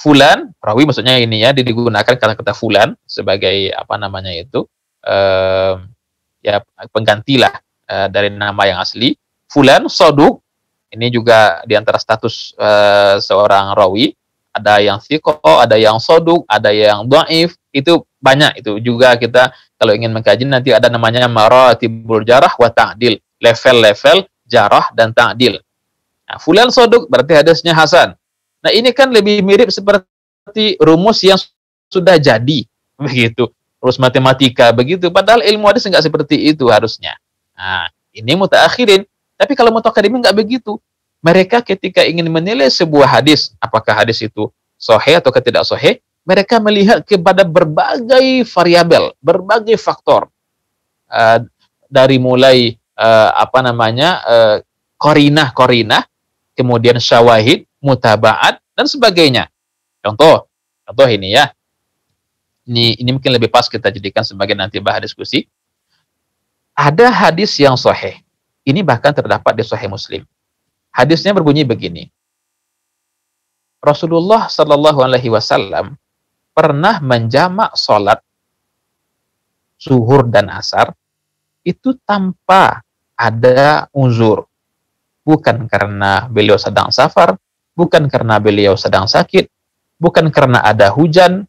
fulan, rawi maksudnya ini ya, digunakan kata-kata fulan sebagai apa namanya itu, ya penggantilah dari nama yang asli. Fulan soduk, ini juga diantara status seorang rawi, ada yang thiqah, ada yang soduk, ada yang dhaif, itu banyak. Itu juga kita kalau ingin mengkaji nanti ada namanya maratibul jarah wa ta'dil, level-level jarah dan ta'dil. Nah, fulan soduk berarti hadisnya hasan. Nah, ini kan lebih mirip seperti rumus yang sudah jadi, begitu. Rumus matematika, begitu. Padahal ilmu hadis enggak seperti itu harusnya. Nah, ini mutaakhirin. Tapi kalau mutaqaddimin enggak begitu. Mereka ketika ingin menilai sebuah hadis, apakah hadis itu sahih atau tidak sahih, mereka melihat kepada berbagai variabel, berbagai faktor. Dari mulai qarinah, kemudian syawahid, mutaba'at, dan sebagainya. Contoh ini ya. Ini mungkin lebih pas kita jadikan sebagai nanti bahan diskusi. Ada hadis yang sahih. Ini bahkan terdapat di Sahih Muslim. Hadisnya berbunyi begini. Rasulullah Shallallahu Alaihi Wasallam pernah menjamak sholat zuhur dan asar itu tanpa ada uzur. Bukan karena beliau sedang safar, bukan karena beliau sedang sakit, bukan karena ada hujan,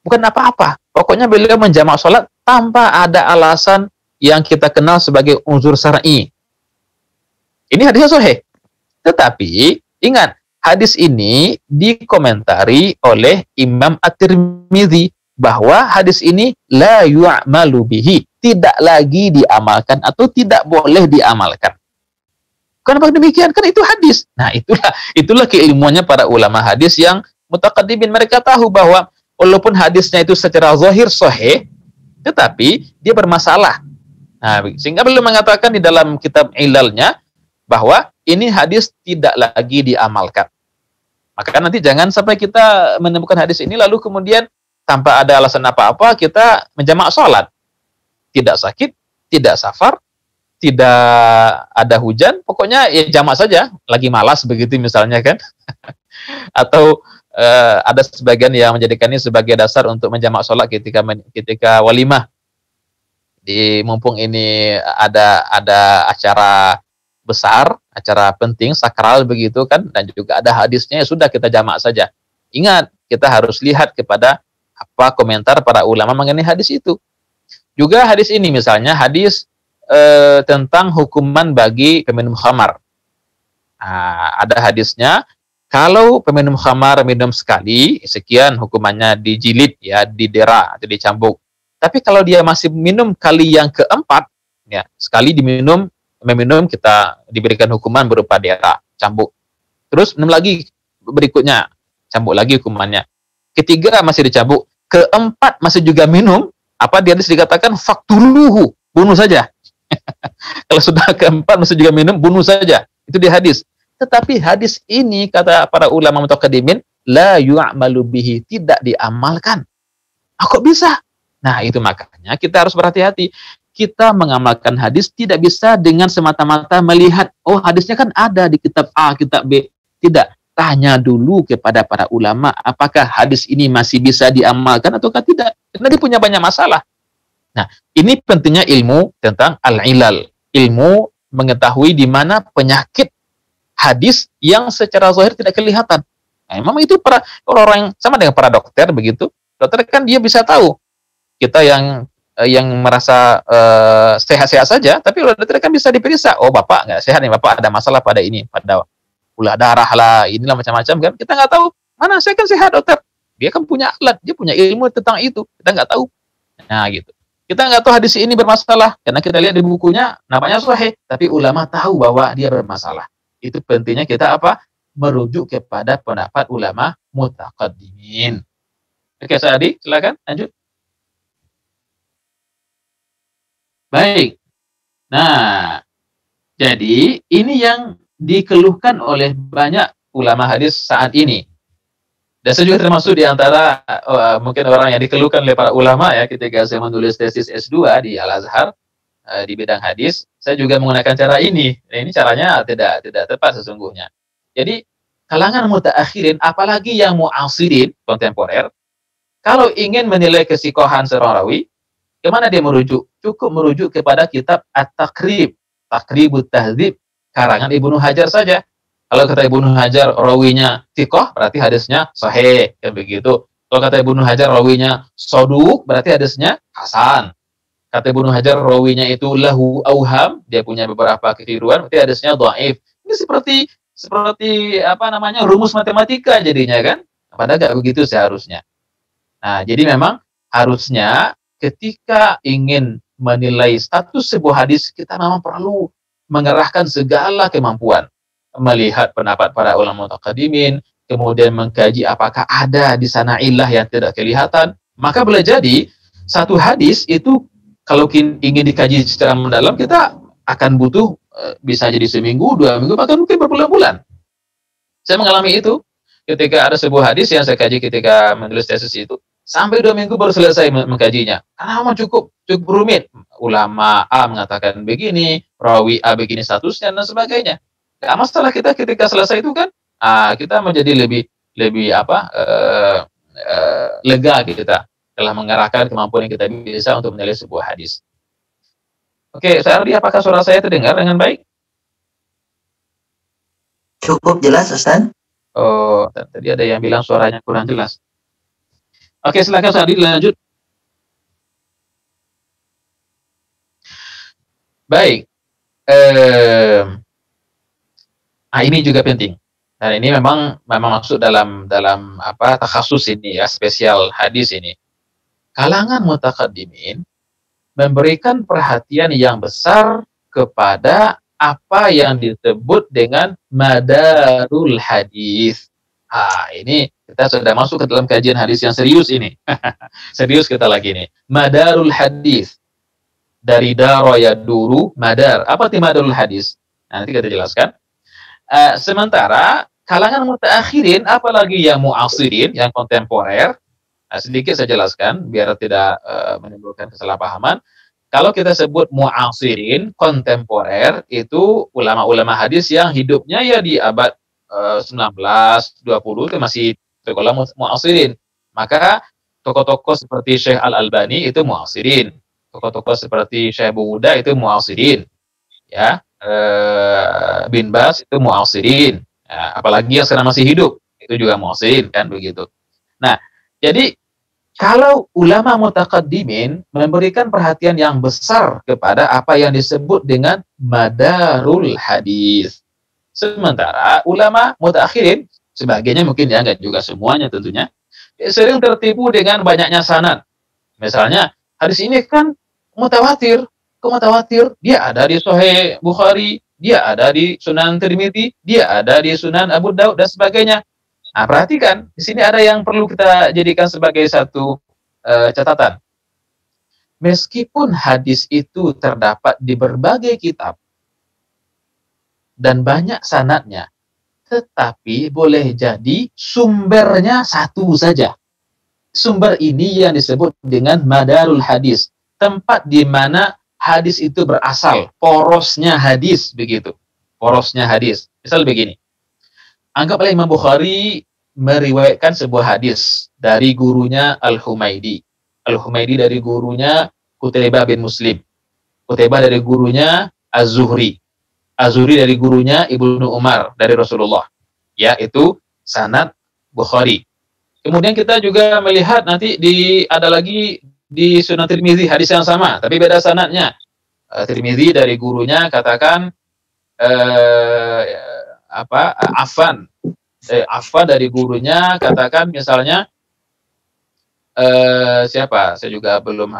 bukan apa-apa. Pokoknya beliau menjamak sholat tanpa ada alasan yang kita kenal sebagai uzur syar'i. Ini hadisnya sahih. Tetapi ingat, hadis ini dikomentari oleh Imam At-Tirmidzi bahwa hadis ini la yu'malu bihi, tidak lagi diamalkan atau tidak boleh diamalkan. Kenapa demikian? Kan itu hadis. Nah, itulah keilmuannya para ulama hadis yang mutaqaddimin. Mereka tahu bahwa walaupun hadisnya itu secara zahir sahih, tetapi dia bermasalah. Nah, sehingga beliau mengatakan di dalam kitab ilalnya bahwa ini hadis tidak lagi diamalkan. Maka nanti jangan sampai kita menemukan hadis ini lalu kemudian tanpa ada alasan apa-apa kita menjamak sholat. Tidak sakit, tidak safar, tidak ada hujan, pokoknya ya jamak saja, lagi malas begitu misalnya kan. Atau ada sebagian yang menjadikan ini sebagai dasar untuk menjamak sholat ketika walimah. Mumpung ini ada acara besar, acara penting, sakral begitu kan, dan juga ada hadisnya, ya sudah kita jamak saja. Ingat, kita harus lihat kepada apa komentar para ulama mengenai hadis itu. Juga hadis ini misalnya hadis tentang hukuman bagi peminum khamar. Nah, ada hadisnya, kalau peminum khamar minum sekali, sekian hukumannya dijilid, ya, didera atau dicambuk. Tapi kalau dia masih minum kali yang keempat, ya, sekali meminum kita diberikan hukuman berupa dera, cambuk. Terus minum lagi berikutnya, cambuk lagi hukumannya. Ketiga masih dicambuk, keempat masih juga minum, apa dia dikatakan faktuluhu, bunuh saja. Kalau sudah keempat masih juga minum, bunuh saja. Itu di hadis. Tetapi hadis ini kata para ulama mutaqaddimin la yu'malu bihi, tidak diamalkan. Kok bisa? Nah, itu makanya kita harus berhati-hati. Kita mengamalkan hadis tidak bisa dengan semata-mata melihat, oh hadisnya kan ada di kitab A, kitab B. Tidak. Tanya dulu kepada para ulama, apakah hadis ini masih bisa diamalkan ataukah tidak. Karena dia punya banyak masalah. Nah, ini pentingnya ilmu tentang al-ilal. Ilmu mengetahui di mana penyakit hadis yang secara zahir tidak kelihatan. Nah, memang itu para orang yang sama dengan para dokter begitu. Dokter kan dia bisa tahu. Kita yang merasa sehat-sehat saja, tapi dokter kan bisa diperiksa. Oh, Bapak nggak sehat nih, Bapak ada masalah pada ini, pada gula darah lah, inilah macam-macam kan. Kita nggak tahu. Mana saya kan sehat, dokter. Dia kan punya alat, dia punya ilmu tentang itu. Kita nggak tahu. Nah, gitu. Kita nggak tahu hadis ini bermasalah, karena kita lihat di bukunya, namanya sahih, tapi ulama tahu bahwa dia bermasalah. Itu pentingnya kita apa? Merujuk kepada pendapat ulama mutaqaddimin. Oke, Sa'adi, silakan lanjut. Baik. Nah, jadi ini yang dikeluhkan oleh banyak ulama hadis saat ini. Dan saya juga termasuk di antara mungkin orang yang dikeluhkan oleh para ulama ya ketika saya menulis tesis S2 di Al-Azhar di bidang hadis, saya juga menggunakan cara ini. Nah, ini caranya tidak tepat sesungguhnya. Jadi kalangan mutaakhirin, apalagi yang mu'asirin, kontemporer, kalau ingin menilai kesikohan seorang rawi, kemana dia merujuk? Cukup merujuk kepada kitab At-Taqrib, Taqribut Tahdzib, karangan Ibnu Hajar saja. Kalau kata Ibnu Hajar rawinya thiqah, berarti hadisnya sahih, kan begitu. Kalau kata Ibnu Hajar rawinya soduk, berarti hadisnya hasan. Kata Ibnu Hajar rawinya itu lahu auham, dia punya beberapa kekeliruan, berarti hadisnya dhaif. Ini seperti apa namanya, rumus matematika jadinya kan. Padahal nggak begitu seharusnya. Nah, jadi memang harusnya ketika ingin menilai status sebuah hadis, kita memang perlu mengerahkan segala kemampuan. Melihat pendapat para ulama mutaqaddimin, kemudian mengkaji apakah ada di sana illah yang tidak kelihatan. Maka boleh jadi satu hadis itu kalau ingin dikaji secara mendalam, kita akan butuh bisa jadi seminggu, 2 minggu, bahkan mungkin berbulan-bulan. Saya mengalami itu ketika ada sebuah hadis yang saya kaji ketika menulis tesis itu. Sampai 2 minggu baru selesai mengkajinya. Karena memang cukup rumit. Ulama A mengatakan begini, rawi A begini statusnya, dan sebagainya. Gak masalah kita ketika selesai itu kan, kita menjadi lebih lega kita telah mengarahkan kemampuan yang kita bisa untuk menilai sebuah hadis. Oke, saya Ardi, apakah suara saya terdengar dengan baik? Cukup jelas, Ustaz. Oh, tadi ada yang bilang suaranya kurang jelas. Oke, silakan Ustaz Ardi, lanjut. Baik. Ini juga penting. Dan ini memang masuk dalam takhasus ini ya, spesial hadis ini. Kalangan mutaqaddimin memberikan perhatian yang besar kepada apa yang disebut dengan madarul hadis. Ini kita sudah masuk ke dalam kajian hadis yang serius ini. Serius kita lagi nih. Madarul hadis. Dari daro yaduru, madar. Apa arti madarul hadis? Nanti kita jelaskan. Sementara kalangan mutaakhirin, apalagi yang mu'asirin, yang kontemporer, sedikit saya jelaskan biar tidak menimbulkan kesalahpahaman. Kalau kita sebut mu'asirin, kontemporer, itu ulama-ulama hadis yang hidupnya ya di abad 19, 20 itu masih tergolong mu'asirin. Maka tokoh-tokoh seperti Syekh Al-Albani itu mu'asirin. Tokoh-tokoh seperti Syekh Buda itu mu'asirin. Ya, Bin Bas itu mu'asirin. Ya, apalagi yang sekarang masih hidup, itu juga mu'asirin, kan begitu. Nah, jadi kalau ulama mutaqaddimin memberikan perhatian yang besar kepada apa yang disebut dengan madarul hadis. Sementara ulama mutaakhirin, sebagainya mungkin ya, enggak juga semuanya tentunya, sering tertipu dengan banyaknya sanad. Misalnya, hadis ini kan mutawatir. Mutawatir, dia ada di Sahih Bukhari, dia ada di Sunan Tirmidzi, dia ada di Sunan Abu Daud, dan sebagainya. Nah, perhatikan, di sini ada yang perlu kita jadikan sebagai satu catatan. Meskipun hadis itu terdapat di berbagai kitab dan banyak sanadnya, tetapi boleh jadi sumbernya satu saja. Sumber ini yang disebut dengan madarul hadis, tempat di mana hadis itu berasal, porosnya hadis, begitu. Porosnya hadis. Misal begini. Anggaplah Imam Bukhari meriwayatkan sebuah hadis dari gurunya Al-Humaidi. Al-Humaidi dari gurunya Qutaibah bin Muslim. Qutaibah dari gurunya Az-Zuhri. Az-Zuhri dari gurunya Ibnu Umar dari Rasulullah. Ya, itu sanad Bukhari. Kemudian kita juga melihat nanti ada lagi di Sunan Tirmidzi hadis yang sama, tapi beda sanadnya. Tirmidzi dari gurunya katakan Affan dari gurunya katakan misalnya siapa? Saya juga belum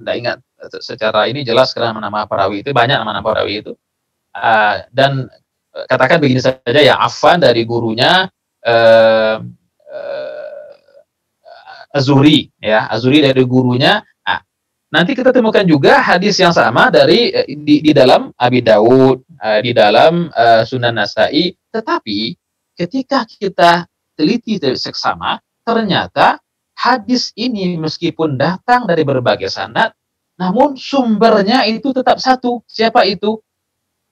tidak ingat secara ini jelas karena nama perawi itu banyak nama perawi itu. Dan katakan begini saja ya, Affan dari gurunya Az-Zuhri ya, Az-Zuhri dari gurunya. Nanti kita temukan juga hadis yang sama dari di dalam Abi Daud, di dalam Sunan Nasa'i, tetapi ketika kita teliti seksama, ternyata hadis ini meskipun datang dari berbagai sanad, namun sumbernya itu tetap satu. Siapa itu?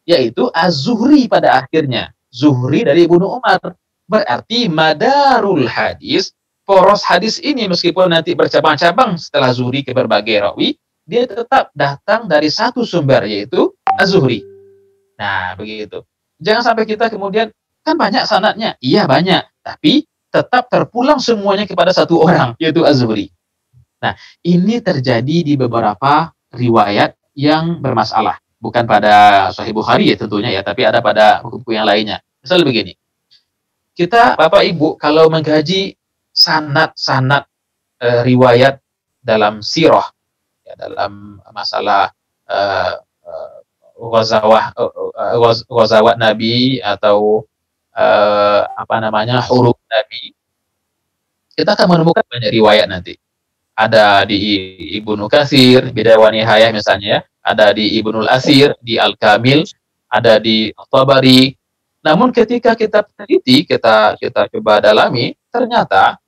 Yaitu Az-Zuhri pada akhirnya. Zuhri dari Ibnu Umar. Berarti madarul hadis, poros hadis ini meskipun nanti bercabang-cabang setelah Zuhri ke berbagai rawi, dia tetap datang dari satu sumber, yaitu Az-Zuhri. Nah, begitu. Jangan sampai kita kemudian, kan banyak sanadnya. Iya, banyak. Tapi tetap terpulang semuanya kepada satu orang, yaitu Az-Zuhri. Nah, ini terjadi di beberapa riwayat yang bermasalah. Bukan pada Sahih Bukhari ya tentunya ya, tapi ada pada buku-buku yang lainnya. Misal begini, kita, Bapak Ibu, kalau mengkaji sanad-sanad riwayat dalam sirah, ya, dalam masalah ghazawat Nabi atau huruf Nabi, kita akan menemukan banyak riwayat nanti. Ada di Ibnu Katsir, Bidayah wa Nihayah misalnya, ada di Ibnul Asir, di Al-Kamil, ada di Tabari. Namun ketika kita teliti, kita coba dalami, ternyata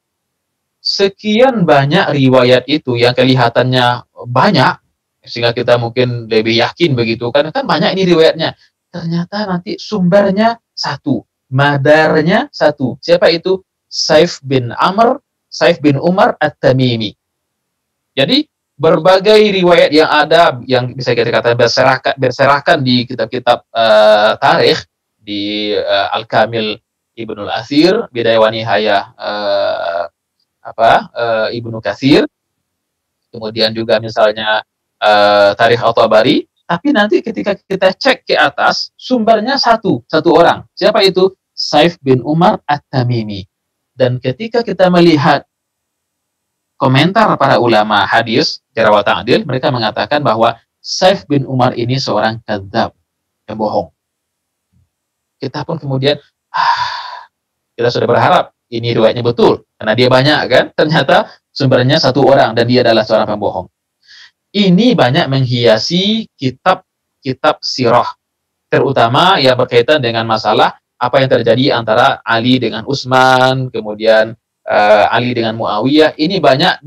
sekian banyak riwayat itu yang kelihatannya banyak, sehingga kita mungkin lebih yakin begitu kan banyak ini riwayatnya. Ternyata nanti sumbernya satu, madarnya satu. Siapa itu? Saif bin Umar At-Tamimi. Jadi berbagai riwayat yang ada, yang bisa kita katakan berserakan di kitab-kitab tarikh, di Al-Kamil Ibnul Asir, Bidayah wa Nihayah Ibnu Katsir, kemudian juga misalnya Tarikh At-Tabari, tapi nanti ketika kita cek ke atas, sumbernya satu orang. Siapa itu? Saif bin Umar At-Tamimi. Dan ketika kita melihat komentar para ulama hadis, jarh wa ta'dil, mereka mengatakan bahwa Saif bin Umar ini seorang kadzab, pembohong. Kita pun kemudian, kita sudah berharap ini riwayatnya betul, karena dia banyak kan, ternyata sumbernya satu orang, dan dia adalah seorang pembohong. Ini banyak menghiasi kitab sirah, terutama yang berkaitan dengan masalah apa yang terjadi antara Ali dengan Utsman, kemudian Ali dengan Muawiyah. Ini banyak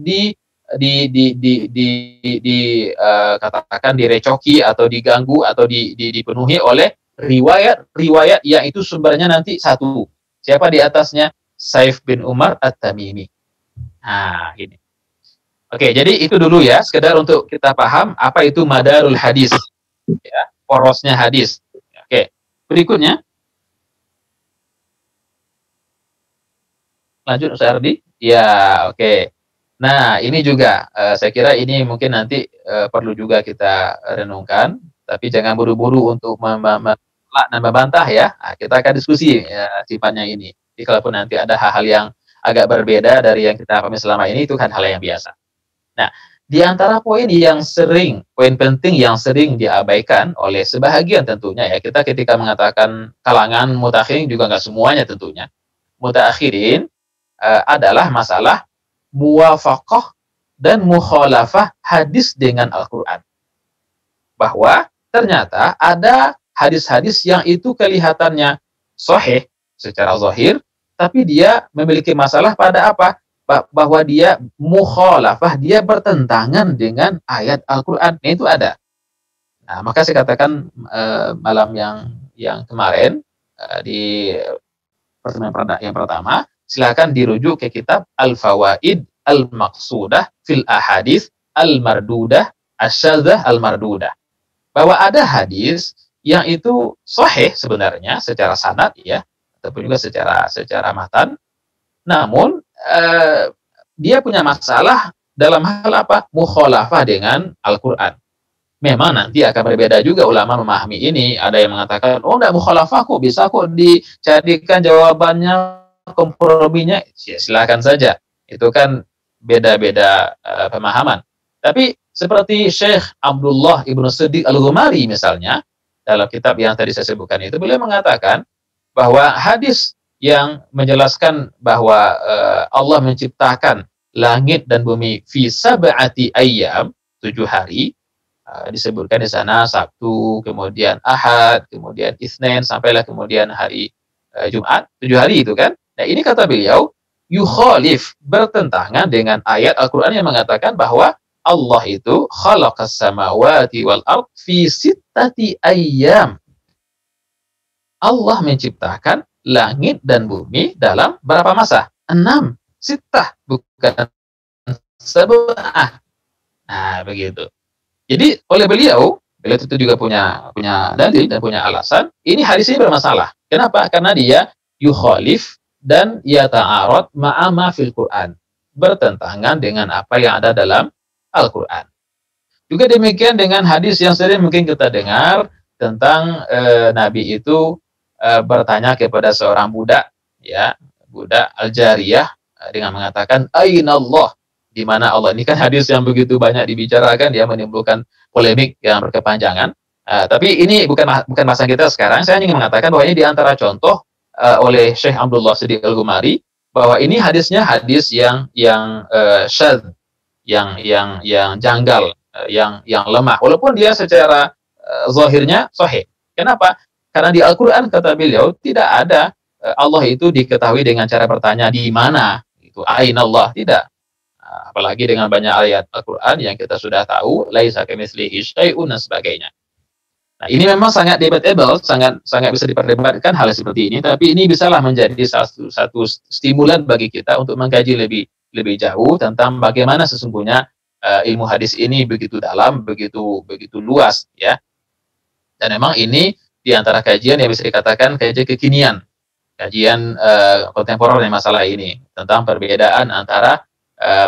katakan direcoki atau diganggu atau dipenuhi oleh riwayat yang itu sumbernya nanti satu. Siapa di atasnya? Saif bin Umar At-Tamimi. Nah, ini. Oke, jadi itu dulu ya, sekedar untuk kita paham apa itu madarul hadis, ya, porosnya hadis. Oke, berikutnya. Lanjut Ustaz Ardi? Ya, oke. Nah, ini juga saya kira ini mungkin nanti perlu juga kita renungkan, tapi jangan buru-buru untuk dan membantah ya. Nah, kita akan diskusi ya, sifatnya ini. Jadi kalaupun nanti ada hal-hal yang agak berbeda dari yang kita pahami selama ini, itu kan hal yang biasa. Nah, di antara poin penting yang sering diabaikan oleh sebahagian tentunya ya, kita ketika mengatakan kalangan mutakhirin juga nggak semuanya tentunya. Mutakhirin adalah masalah muwafaqah dan mukhalafah hadis dengan Al-Quran. Bahwa ternyata ada hadis-hadis yang itu kelihatannya sahih secara zahir, tapi dia memiliki masalah pada apa? Bahwa dia mukhalafah, dia bertentangan dengan ayat Al-Quran. Nah, itu ada. Nah, maka saya katakan malam yang kemarin di pertemuan yang pertama, silakan dirujuk ke kitab Al-Fawaid Al-Maqsudah fil Ahadits Al-Mardudah Asyadzah Al-Mardudah. Bahwa ada hadis yang itu sahih sebenarnya secara sanad ya, ataupun juga secara matan. Namun dia punya masalah dalam hal apa? Mukhalafah dengan Al-Qur'an. Memang nanti akan berbeda juga ulama memahami ini. Ada yang mengatakan, oh enggak mukhalafah kok, bisa kok dijadikan jawabannya, komprominya, ya silakan saja. Itu kan beda-beda pemahaman. Tapi seperti Syekh Abdullah Ibnu Siddiq Al-Ghumari misalnya, dalam kitab yang tadi saya sebutkan itu, beliau mengatakan bahwa hadis yang menjelaskan bahwa Allah menciptakan langit dan bumi fi sab'ati ayyam, 7 hari, disebutkan di sana Sabtu, kemudian Ahad, kemudian Isnin, sampailah kemudian hari Jumat, 7 hari itu kan. Nah, ini kata beliau, yukhalif, bertentangan dengan ayat Al-Quran yang mengatakan bahwa Allah itu khalaqas samawati wal ard fi sittati ayyam. Allah menciptakan langit dan bumi dalam berapa masa? 6. Sittah, bukan sab'ah. Nah, begitu. Jadi oleh beliau itu juga punya dalil dan punya alasan. Ini hadis ini bermasalah. Kenapa? Karena dia yukhalif dan yata'arad ma'ama fil Quran. Bertentangan dengan apa yang ada dalam Al-Quran. Juga demikian dengan hadis yang sering mungkin kita dengar tentang Nabi itu bertanya kepada seorang budak, ya, budak Al-Jariyah, dengan mengatakan Aina Allah, di mana Allah. Ini kan hadis yang begitu banyak dibicarakan, dia menimbulkan polemik yang berkepanjangan. Tapi ini bukan bahasan kita sekarang. Saya ingin mengatakan bahwa ini diantara contoh oleh Syekh Abdullah Siddiq Al-Ghumari, bahwa ini hadisnya hadis yang syadz, yang janggal, yang lemah, walaupun dia secara zahirnya sahih. Kenapa? Karena di Al-Quran, kata beliau, tidak ada Allah itu diketahui dengan cara bertanya di mana, itu aina Allah, tidak. Apalagi dengan banyak ayat Al-Quran yang kita sudah tahu, laisa kamitslihi syai'un dan sebagainya. Nah, ini memang sangat debatable, sangat bisa diperdebatkan hal seperti ini, tapi ini bisalah menjadi satu stimulan bagi kita untuk mengkaji lebih jauh tentang bagaimana sesungguhnya ilmu hadis ini begitu dalam, begitu luas, ya. Dan memang ini di antara kajian yang bisa dikatakan kajian kekinian, kajian kontemporer dengan masalah ini, tentang perbedaan antara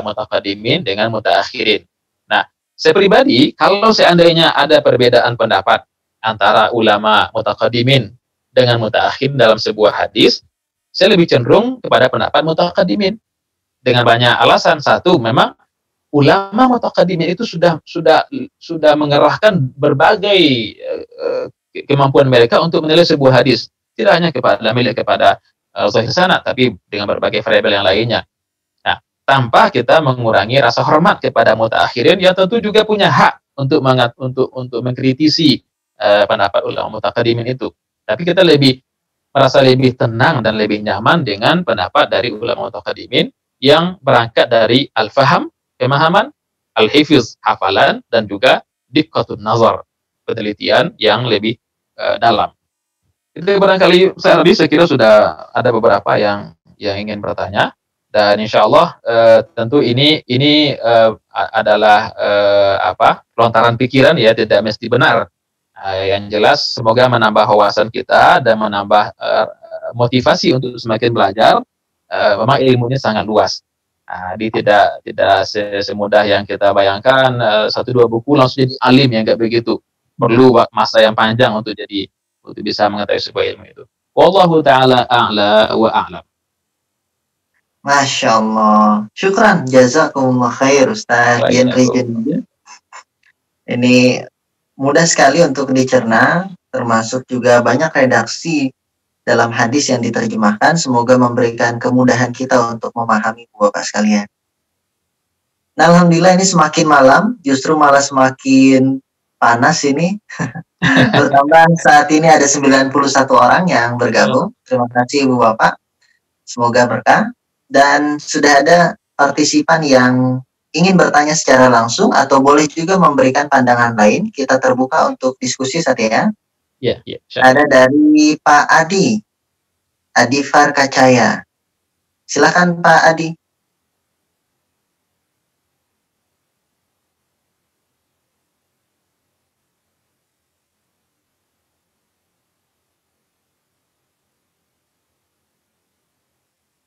mutaqaddimin dengan mutaakhirin. Nah, saya pribadi, kalau seandainya ada perbedaan pendapat antara ulama mutaqaddimin dengan mutaakhirin dalam sebuah hadis, saya lebih cenderung kepada pendapat mutaqaddimin dengan banyak alasan. Satu, memang ulama mutaqaddimin itu sudah mengerahkan berbagai kemampuan mereka untuk menilai sebuah hadis, tidak hanya kepada zahir sanad, tapi dengan berbagai variabel yang lainnya. Nah, tanpa kita mengurangi rasa hormat kepada mutaakhirin yang tentu juga punya hak untuk mengkritisi pendapat ulama mutaqaddimin itu. Tapi kita merasa lebih tenang dan lebih nyaman dengan pendapat dari ulama mutaqaddimin yang berangkat dari al-faham, pemahaman, al-hifiz, hafalan, dan juga diqqatun nazar, penelitian yang lebih dalam. Itu barangkali saya kira sudah ada beberapa yang ingin bertanya, dan insya Allah tentu ini adalah lontaran pikiran, ya, tidak mesti benar. Yang jelas semoga menambah wawasan kita dan menambah motivasi untuk semakin belajar. Memang ilmunya sangat luas. Tidak semudah yang kita bayangkan, 1-2 buku langsung jadi alim, yang enggak begitu. Perlu masa yang panjang untuk bisa mengetahui sebuah ilmu itu. Wallahu ta'ala a'la wa a'lam. Masya Allah. Syukran. Jazakumullah khair, Ustaz. Ini mudah sekali untuk dicerna, termasuk juga banyak redaksi dalam hadis yang diterjemahkan. Semoga memberikan kemudahan kita untuk memahami Bapak sekalian. Nah, alhamdulillah ini semakin malam, justru malah semakin panas ini. Bertambah saat ini ada 91 orang yang bergabung. Terima kasih Ibu Bapak. Semoga berkah. Dan sudah ada partisipan yang ingin bertanya secara langsung atau boleh juga memberikan pandangan lain. Kita terbuka untuk diskusi saat ya. Ya. Ada dari Pak Adi Farkacaya. Silakan Pak Adi.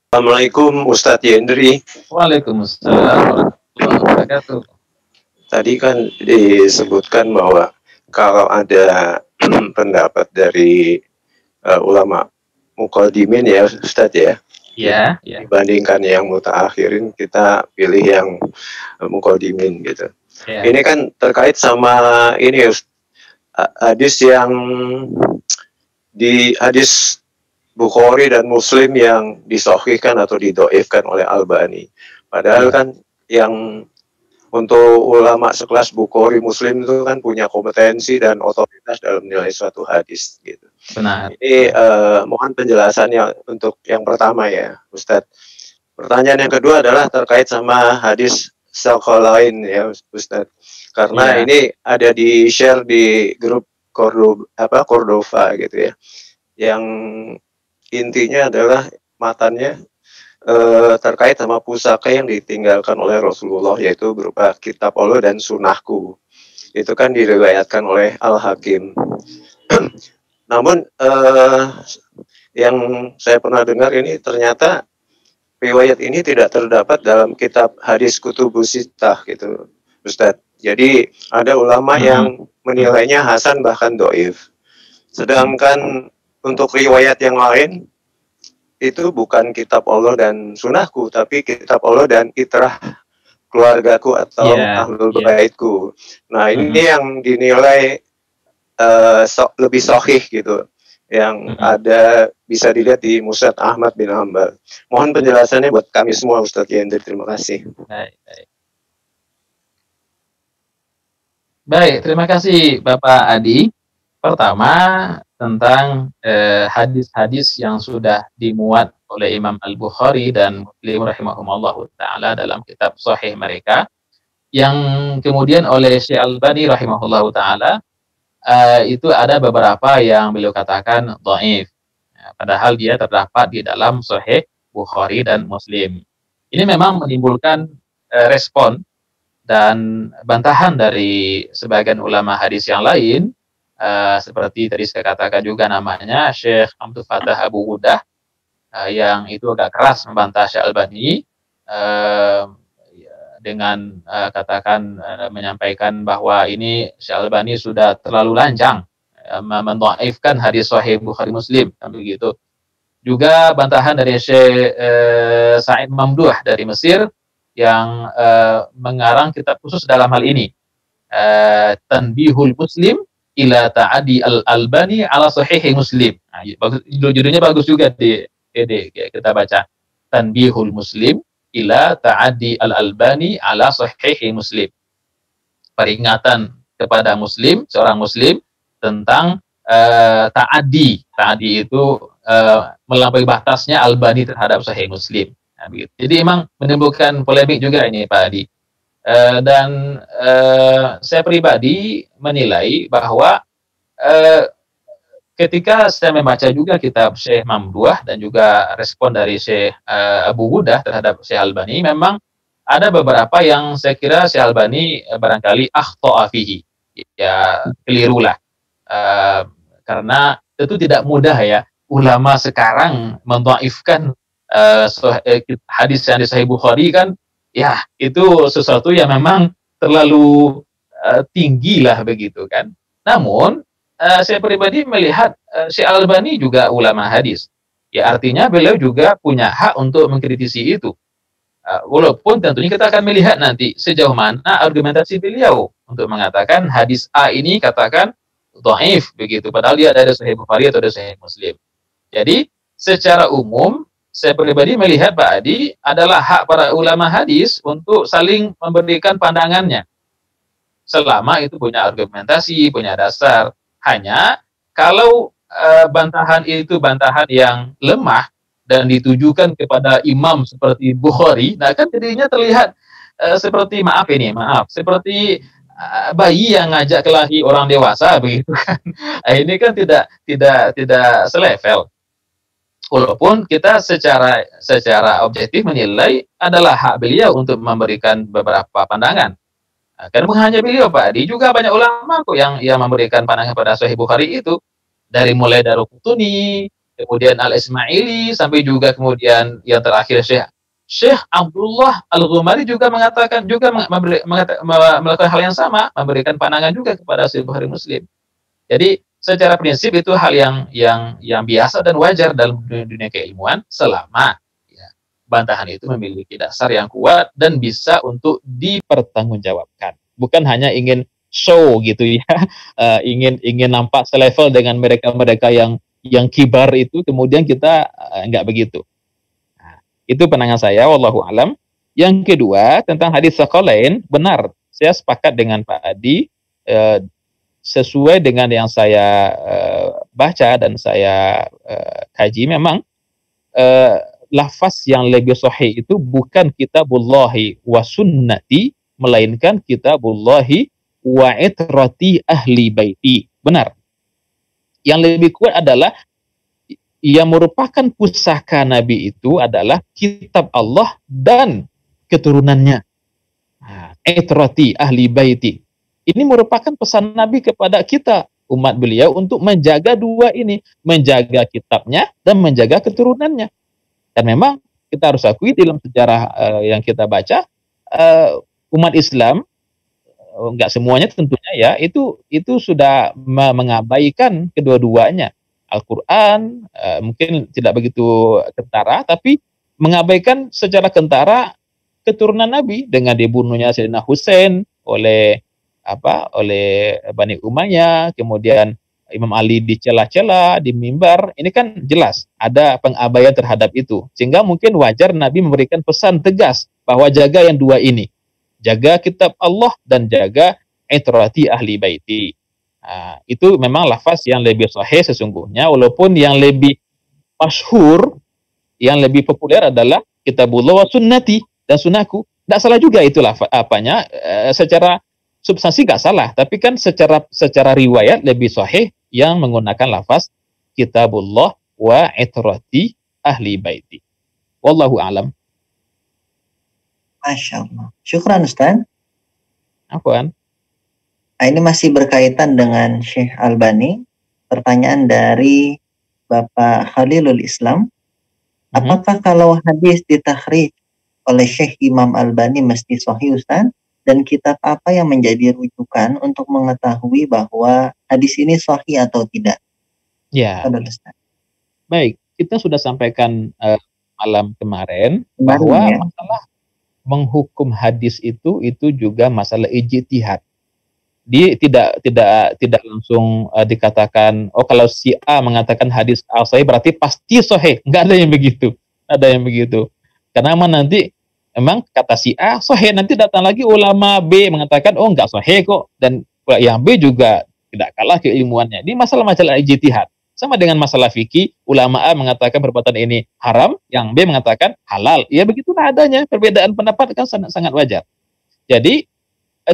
Assalamualaikum Ustadz Yendri. Waalaikumsalam warahmatullahi wabarakatuh. Tadi kan disebutkan bahwa kalau ada pendapat dari ulama muqaddimin, ya Ustadz, ya, dibandingkan yang mutaakhirin, kita pilih yang muqaddimin gitu. Ini kan terkait sama ini hadis yang di hadis Bukhari dan Muslim yang disahihkan atau didoifkan oleh Albani. Padahal kan yang untuk ulama sekelas Bukhari, Muslim itu kan punya kompetensi dan otoritas dalam menilai suatu hadis gitu. Benar. Ini mohon penjelasannya untuk yang pertama ya, Ustadz. Pertanyaan yang kedua adalah terkait sama hadis Saqalain ya, Ustadz. Karena ini ada di share di grup Cordova gitu ya. Yang intinya adalah matannya terkait sama pusaka yang ditinggalkan oleh Rasulullah, yaitu berupa kitab Allah dan sunnahku. Itu kan diriwayatkan oleh Al-Hakim. Namun yang saya pernah dengar ini ternyata riwayat ini tidak terdapat dalam kitab hadis kutubus sittah gitu, Ustadz. Jadi ada ulama yang menilainya hasan bahkan doif. Sedangkan untuk riwayat yang lain itu bukan kitab Allah dan sunnahku, tapi kitab Allah dan itrah keluargaku atau ahlul baitku. Nah ini yang dinilai lebih sahih gitu, yang ada bisa dilihat di Musnad Ahmad bin Hanbal. Mohon penjelasannya buat kami semua, Ustadz Yender. Terima kasih. Baik, terima kasih Bapak Adi. Pertama, tentang hadis-hadis yang sudah dimuat oleh Imam Al-Bukhari dan Muslim rahimahumullah ta'ala dalam kitab sahih mereka, yang kemudian oleh Syekh Al-Albani rahimahullah ta'ala, itu ada beberapa yang beliau katakan dhaif, padahal dia terdapat di dalam sahih Bukhari dan Muslim. Ini memang menimbulkan respon dan bantahan dari sebagian ulama hadis yang lain, seperti tadi saya katakan juga namanya Syekh Abdul Fattah Abu Udah, yang itu agak keras membantah Syekh Albani dengan menyampaikan bahwa ini Syekh Albani sudah terlalu lancang mendhaifkan hadis sahih Bukhari Muslim, begitu. Juga bantahan dari Syekh Sa'id Mamduh dari Mesir yang mengarang kitab khusus dalam hal ini, Tanbihul Muslim ila Ta'adi Al-Albani ala Sahih Muslim. Nah, judulnya bagus juga kita baca, Tanbihul Muslim ila Ta'adi Al-Albani ala Sahih Muslim. Peringatan kepada Muslim, seorang Muslim, tentang ta'adi. Ta'adi itu melampaui batasnya Albani terhadap Sahih Muslim. Nah, begitu. Jadi memang menimbulkan polemik juga ini Pak Adi. Dan saya pribadi menilai bahwa ketika saya membaca juga kitab Syekh Mamduh dan juga respon dari Syekh Abu Udah terhadap Syekh Albani, memang ada beberapa yang saya kira Syekh Albani barangkali akhta'a fihi, ya kelirulah, karena itu tidak mudah ya ulama sekarang mendhaifkan hadis yang di Sahih Bukhari, kan ya itu sesuatu yang memang terlalu tinggi lah begitu kan. Namun saya pribadi melihat Syekh Albani juga ulama hadis, ya artinya beliau juga punya hak untuk mengkritisi itu, walaupun tentunya kita akan melihat nanti sejauh mana argumentasi beliau untuk mengatakan hadis A ini katakan dhaif begitu, padahal dia ada Sahih Bukhari atau ada Sahih Muslim. Jadi secara umum saya pribadi melihat Pak Adi adalah hak para ulama hadis untuk saling memberikan pandangannya, selama itu punya argumentasi, punya dasar. Hanya kalau bantahan itu bantahan yang lemah dan ditujukan kepada imam seperti Bukhari, nah kan jadinya terlihat seperti seperti bayi yang ngajak kelahi orang dewasa begitu kan. Ini kan tidak selevel. Walaupun kita secara objektif menilai adalah hak beliau untuk memberikan beberapa pandangan. Kan bukan hanya beliau Pak Adi, juga banyak ulama kok yang memberikan pandangan pada Sahih Bukhari itu, dari mulai Daruqutni, kemudian Al-Ismaili, sampai juga kemudian yang terakhir Syekh Abdullah Al-Ghumari juga mengatakan juga melakukan hal yang sama, memberikan pandangan juga kepada Sahih Bukhari Muslim. Jadi secara prinsip itu hal yang biasa dan wajar dalam dunia keilmuan, selama ya, bantahan itu memiliki dasar yang kuat dan bisa untuk dipertanggungjawabkan. Bukan hanya ingin show gitu ya, ingin nampak selevel dengan mereka yang kibar itu, kemudian kita enggak begitu. Nah, itu pandangan saya, wallahu alam. Yang kedua tentang hadis Tsaqalain, benar, saya sepakat dengan Pak Adi. Sesuai dengan yang saya baca dan saya kaji, memang lafaz yang lebih sahih itu bukan kitabullahi wa sunnati, melainkan kitabullahi wa itrati ahli baiti. Benar. Yang lebih kuat adalah yang merupakan pusaka Nabi itu adalah kitab Allah dan keturunannya. Itrati ahli baiti. Ini merupakan pesan Nabi kepada kita, umat beliau, untuk menjaga dua ini, menjaga kitabnya dan menjaga keturunannya. Dan memang kita harus akui dalam sejarah yang kita baca, umat Islam, enggak semuanya tentunya ya, itu sudah mengabaikan kedua-duanya. Al-Quran mungkin tidak begitu kentara, tapi mengabaikan secara kentara keturunan Nabi dengan dibunuhnya Sayyidina Husain oleh Bani Umayyah, kemudian Imam Ali dicela-cela di mimbar. Ini kan jelas ada pengabaian terhadap itu, sehingga mungkin wajar Nabi memberikan pesan tegas bahwa jaga yang dua ini, jaga kitab Allah dan jaga itrati ahli baiti. Itu memang lafaz yang lebih sahih sesungguhnya, walaupun yang lebih masyhur, yang lebih populer adalah kitabullah wa sunnati, dan sunnahku. Tidak salah juga itu secara substansi nggak salah, tapi kan secara riwayat lebih sahih yang menggunakan lafaz kitabullah wa itrati ahli baiti. Wallahu a'lam. Masya Allah. Syukran Ustaz. Apaan? Ini masih berkaitan dengan Syekh Albani. Pertanyaan dari Bapak Khalilul Islam. Apakah kalau hadis ditakhrij oleh Syekh Imam Albani mesti sahih Ustaz? Dan kitab apa yang menjadi rujukan untuk mengetahui bahwa hadis ini sahih atau tidak? Ya. Baik, kita sudah sampaikan malam kemarin bahwa ya, masalah menghukum hadis itu juga masalah ijtihad. Dia tidak langsung dikatakan, oh kalau si A mengatakan hadis A sahih berarti pasti sahih. Enggak ada yang begitu. Ada yang begitu. Karena nanti memang kata si A sahih, nanti datang lagi ulama B mengatakan oh enggak sahih kok, dan yang B juga tidak kalah keilmuannya. Ini masalah ijtihad. Sama dengan masalah fikih, ulama A mengatakan perbuatan ini haram, yang B mengatakan halal. Ya begitulah adanya, perbedaan pendapat kan sangat wajar. Jadi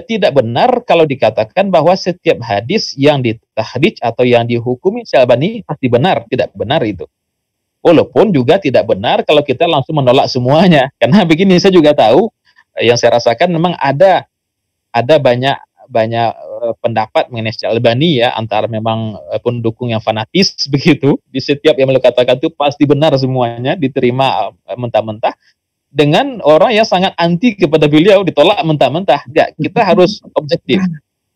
tidak benar kalau dikatakan bahwa setiap hadis yang ditakhrij atau yang dihukumi Syalbani pasti benar. Tidak benar itu. Walaupun juga tidak benar kalau kita langsung menolak semuanya. Karena begini, saya juga tahu, yang saya rasakan memang ada banyak pendapat mengenai Syalbani ya, antara memang pendukung yang fanatis begitu. Di setiap yang beliau katakan itu pasti benar semuanya, diterima mentah-mentah. Dengan orang yang sangat anti kepada beliau ditolak mentah-mentah. Enggak, kita harus objektif.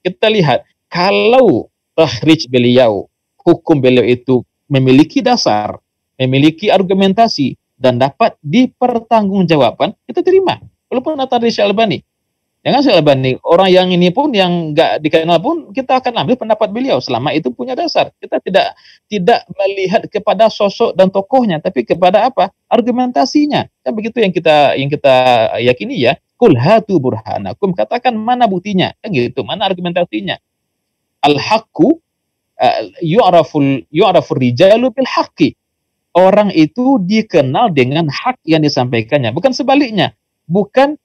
Kita lihat, kalau takhrij beliau, hukum beliau itu memiliki dasar, memiliki argumentasi, dan dapat dipertanggungjawabkan, kita terima. Walaupun datang dari Syalbani. Jangan Syalbani, orang yang ini pun, yang enggak dikenal pun, kita akan ambil pendapat beliau selama itu punya dasar. Kita tidak melihat kepada sosok dan tokohnya, tapi kepada apa? Argumentasinya. Kan begitu yang kita yakini ya. Qul hatu burhanakum, katakan mana buktinya. Kan gitu, mana argumentasinya. Al-haqqu yu'rafur rijalu bil haqqi. Orang itu dikenal dengan hak yang disampaikannya, bukan sebaliknya. Bukan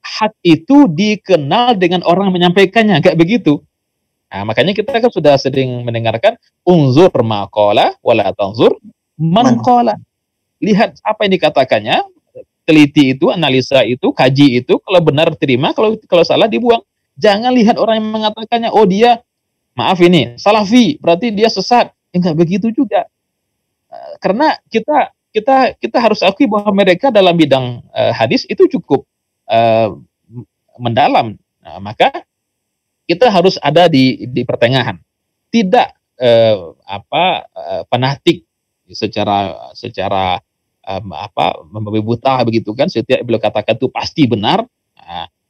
hak itu dikenal dengan orang menyampaikannya, enggak begitu. Nah, makanya kita kan sudah sering mendengarkan unzur maqala wala tanzur man qala. Lihat apa yang dikatakannya, teliti itu, analisa itu, kaji itu, kalau benar terima, kalau salah dibuang. Jangan lihat orang yang mengatakannya, oh dia maaf ini salafi, berarti dia sesat. Enggak begitu juga. Karena kita harus akui bahwa mereka dalam bidang hadis itu cukup mendalam. Nah, maka kita harus ada di pertengahan, tidak fanatik secara membabi buta begitu kan. Setiap beliau katakan itu pasti benar,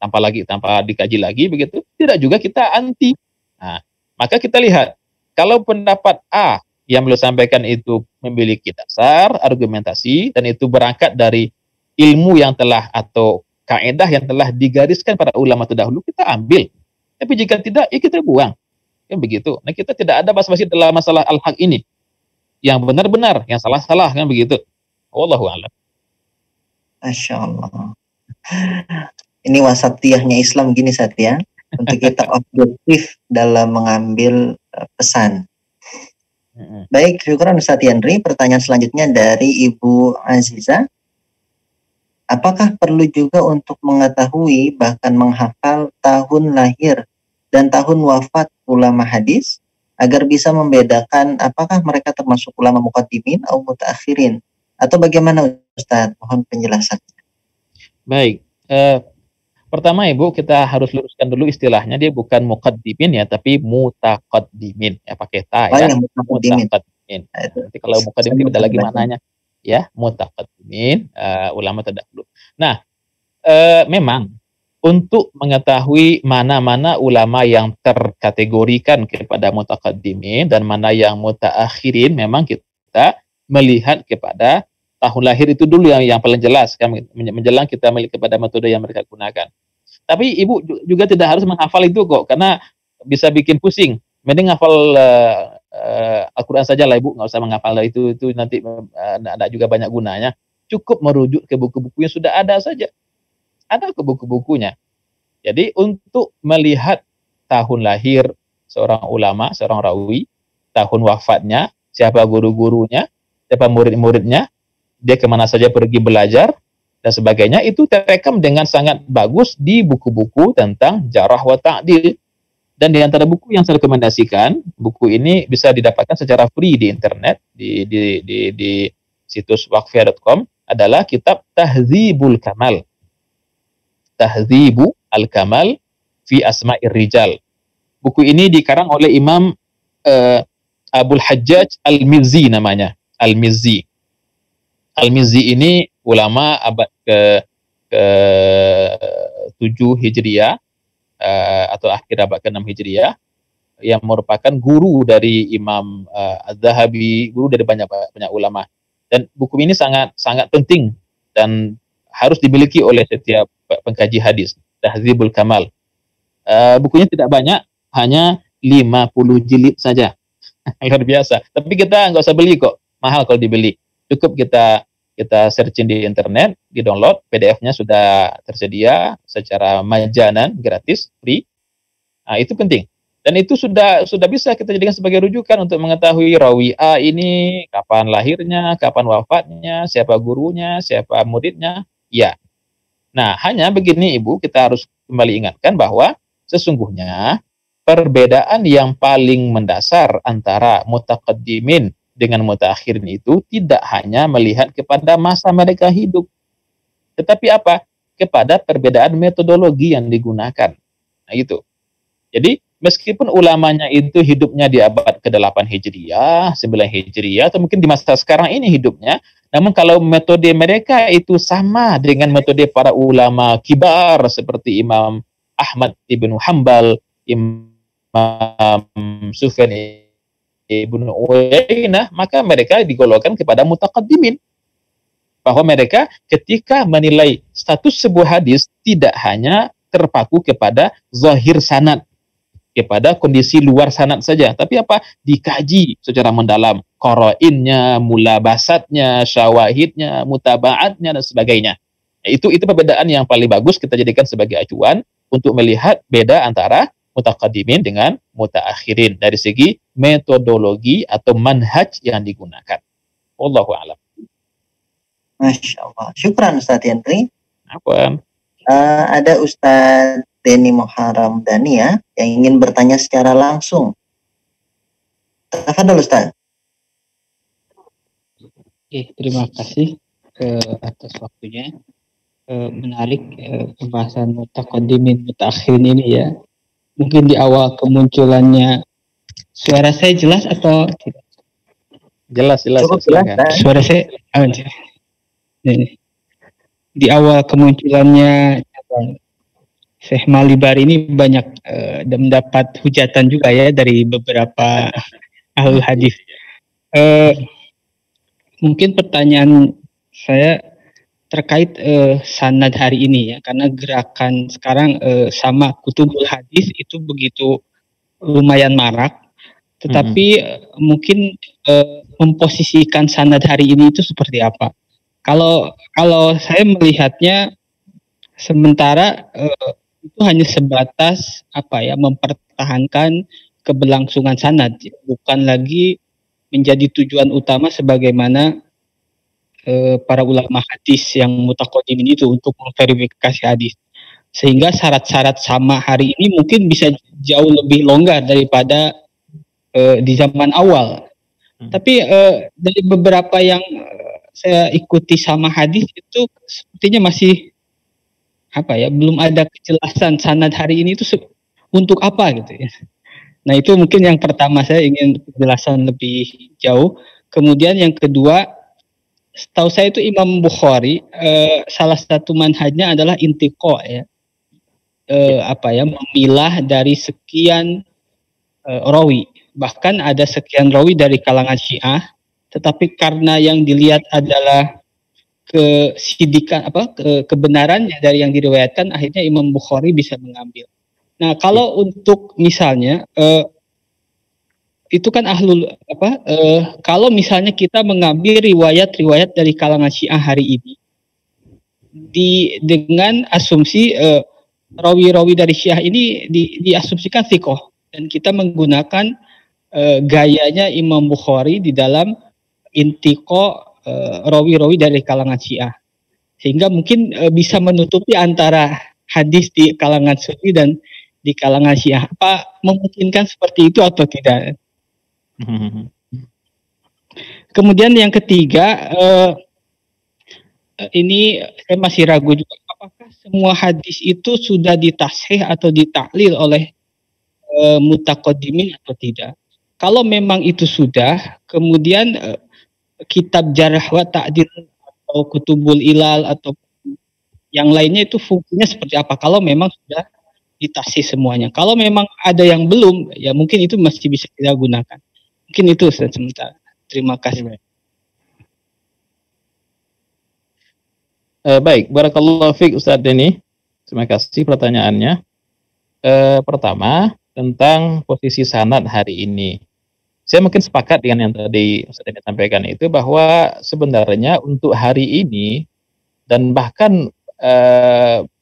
tanpa dikaji lagi begitu. Tidak juga kita anti. Nah, maka kita lihat, kalau pendapat A yang beliau sampaikan itu memiliki dasar argumentasi dan itu berangkat dari ilmu yang telah atau kaidah yang telah digariskan para ulama terdahulu, kita ambil. Tapi jika tidak, ya kita buang. Kan begitu. Nah, kita tidak ada basa-basi dalam masalah al-haq ini. Yang benar-benar, yang salah-salah, kan begitu. Wallahu a'lam. Masya Allah. Ini wasatiyahnya Islam gini Satya, untuk kita objektif dalam mengambil pesan. Baik, syukuran Ustaz Yandri. Pertanyaan selanjutnya dari Ibu Aziza. Apakah perlu juga untuk mengetahui bahkan menghafal tahun lahir dan tahun wafat ulama hadis agar bisa membedakan apakah mereka termasuk ulama muqaddimin atau mutaakhirin? Atau bagaimana Ustaz? Mohon penjelasannya. Baik. Pertama Ibu, kita harus luruskan dulu istilahnya, dia bukan muqaddimin ya, tapi mutaqaddimin. Ya pakai ta ya. Mutaqaddimin. Nanti kalau muqaddimin beda lagi maknanya. Ya, mutaqaddimin, ulama terdahulu. Nah, memang untuk mengetahui mana-mana ulama yang terkategorikan kepada mutaqaddimin dan mana yang mutaakhirin, memang kita melihat kepada tahun lahir itu dulu yang paling jelas. Menjelang kita melihat kepada metode yang mereka gunakan. Tapi Ibu juga tidak harus menghafal itu kok, karena bisa bikin pusing. Mending hafal Al-Quran saja lah Ibu, nggak usah menghafal itu nanti ada juga banyak gunanya. Cukup merujuk ke buku-buku yang sudah ada saja. Ada ke buku-bukunya. Jadi untuk melihat tahun lahir seorang ulama, seorang rawi, tahun wafatnya, siapa guru-gurunya, siapa murid-muridnya, dia kemana saja pergi belajar, dan sebagainya, itu terekam dengan sangat bagus di buku-buku tentang jarah wa ta'dil. Dan di antara buku yang saya rekomendasikan, buku ini bisa didapatkan secara free di internet, di situs waqfiyah.com, adalah kitab Tahdzibul Kamal. Tahdzibu al-Kamal fi Asma'ir Rijal. Buku ini dikarang oleh Imam Abul Hajjaj Al-Mizzi namanya. Al-Mizzi. Al-Mizzi ini ulama abad ke-7 Hijriah, atau akhir abad ke-6 Hijriah, yang merupakan guru dari Imam Az-Zahabi, guru dari banyak ulama. Dan buku ini sangat penting dan harus dimiliki oleh setiap pengkaji hadis. Tahdzibul Kamal. Bukunya tidak banyak, hanya 50 jilid saja. Luar biasa. Tapi kita nggak usah beli kok, mahal kalau dibeli. Cukup kita searching di internet, di download, PDF-nya sudah tersedia secara majanan, gratis, free. Nah, itu penting. Dan itu sudah bisa kita jadikan sebagai rujukan untuk mengetahui rawi A ini kapan lahirnya, kapan wafatnya, siapa gurunya, siapa muridnya. Ya. Nah, hanya begini Ibu, kita harus kembali ingatkan bahwa sesungguhnya perbedaan yang paling mendasar antara mutaqaddimin dengan mutaakhirin itu tidak hanya melihat kepada masa mereka hidup, tetapi apa? Kepada perbedaan metodologi yang digunakan. Nah, itu. Jadi, meskipun ulamanya itu hidupnya di abad ke-8 Hijriah, 9 Hijriah, atau mungkin di masa sekarang ini hidupnya, namun kalau metode mereka itu sama dengan metode para ulama kibar seperti Imam Ahmad ibn Hanbal, Imam Sufyan Ibnu Uyainah, maka mereka digolongkan kepada mutaqaddimin. Bahwa mereka ketika menilai status sebuah hadis tidak hanya terpaku kepada zahir sanad, kepada kondisi luar sanad saja, tapi apa? Dikaji secara mendalam, qara'innya, mulabasatnya, syawahidnya, mutabaatnya dan sebagainya. Itu perbedaan yang paling bagus kita jadikan sebagai acuan untuk melihat beda antara mutaqaddimin dengan mutaakhirin dari segi metodologi atau manhaj yang digunakan. Wallahu a'lam. Masya Allah. Syukran Ustaz Yandri. Apa? Ada Ustaz Denny Muharram Dania yang ingin bertanya secara langsung. Tafadhol Ustaz. Oke, terima kasih atas waktunya. Menarik pembahasan mutaqaddimin mutaakhirin ini ya. Mungkin di awal kemunculannya, suara saya jelas atau tidak? Jelas. Suara saya di awal kemunculannya Syekh Malibar ini banyak mendapat hujatan juga ya dari beberapa ahli hadis. Mungkin pertanyaan saya terkait sanad hari ini ya, karena gerakan sekarang sama kutubul hadis itu begitu lumayan marak, tetapi mungkin memposisikan sanad hari ini itu seperti apa? Kalau saya melihatnya sementara itu hanya sebatas mempertahankan keberlangsungan sanad, bukan lagi menjadi tujuan utama sebagaimana para ulama hadis yang mutaqaddimin itu untuk memverifikasi hadis. Sehingga syarat-syarat sama hari ini mungkin bisa jauh lebih longgar daripada di zaman awal. Tapi dari beberapa yang saya ikuti sama hadis itu sepertinya masih belum ada kejelasan sanad hari ini itu untuk apa gitu ya. Nah itu mungkin yang pertama, saya ingin penjelasan lebih jauh. Kemudian yang kedua, setahu saya itu Imam Bukhari salah satu manhajnya adalah intiqo ya. Memilah dari sekian rawi. Bahkan ada sekian rawi dari kalangan Syiah, tetapi karena yang dilihat adalah kebenarannya dari yang diriwayatkan, akhirnya Imam Bukhari bisa mengambil. Nah, kalau untuk misalnya itu kan kalau misalnya kita mengambil riwayat-riwayat dari kalangan Syiah hari ini dengan asumsi rawi-rawi dari Syiah ini diasumsikan thiqah, dan kita menggunakan gayanya Imam Bukhari di dalam intiqo rawi-rawi dari kalangan Syiah, sehingga mungkin bisa menutupi antara hadis di kalangan Sunni dan di kalangan Syiah. Apa memungkinkan seperti itu atau tidak? Kemudian yang ketiga, ini saya masih ragu juga, apakah semua hadis itu sudah ditashih atau ditaklil oleh mutaqaddimin atau tidak? Kalau memang itu sudah, kemudian kitab jarh wa ta'dil atau kutubul ilal atau yang lainnya itu fungsinya seperti apa? Kalau memang sudah ditashih semuanya. Kalau memang ada yang belum, ya mungkin itu masih bisa kita gunakan. Mungkin itu sementara. Terima kasih. Baik, barakallahu fiik Ustaz Denny. Terima kasih pertanyaannya. Pertama, tentang posisi sanad hari ini. Saya mungkin sepakat dengan yang tadi Ustaz Denny sampaikan itu, bahwa sebenarnya untuk hari ini dan bahkan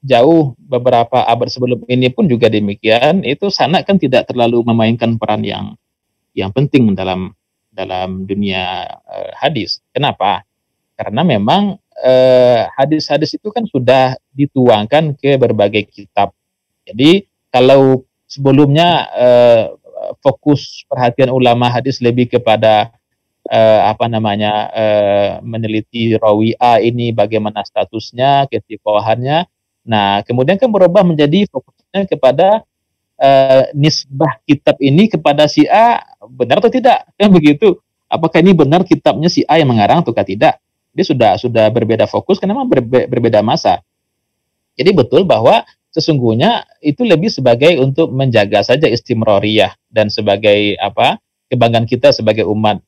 jauh beberapa abad sebelum ini pun juga demikian, itu sanad kan tidak terlalu memainkan peran yang penting dalam dunia hadis. Kenapa? Karena memang hadis-hadis itu kan sudah dituangkan ke berbagai kitab. Jadi kalau sebelumnya fokus perhatian ulama hadis lebih kepada meneliti rawi A ini bagaimana statusnya, ketiqahannya. Nah, kemudian kan berubah menjadi fokusnya kepada nisbah kitab ini kepada si A benar atau tidak, kan begitu. Apakah ini benar kitabnya si A yang mengarang atau tidak? Dia sudah berbeda fokus karena memang berbeda masa. Jadi betul bahwa sesungguhnya itu lebih sebagai untuk menjaga saja istimroriyah dan sebagai kebanggaan kita sebagai umat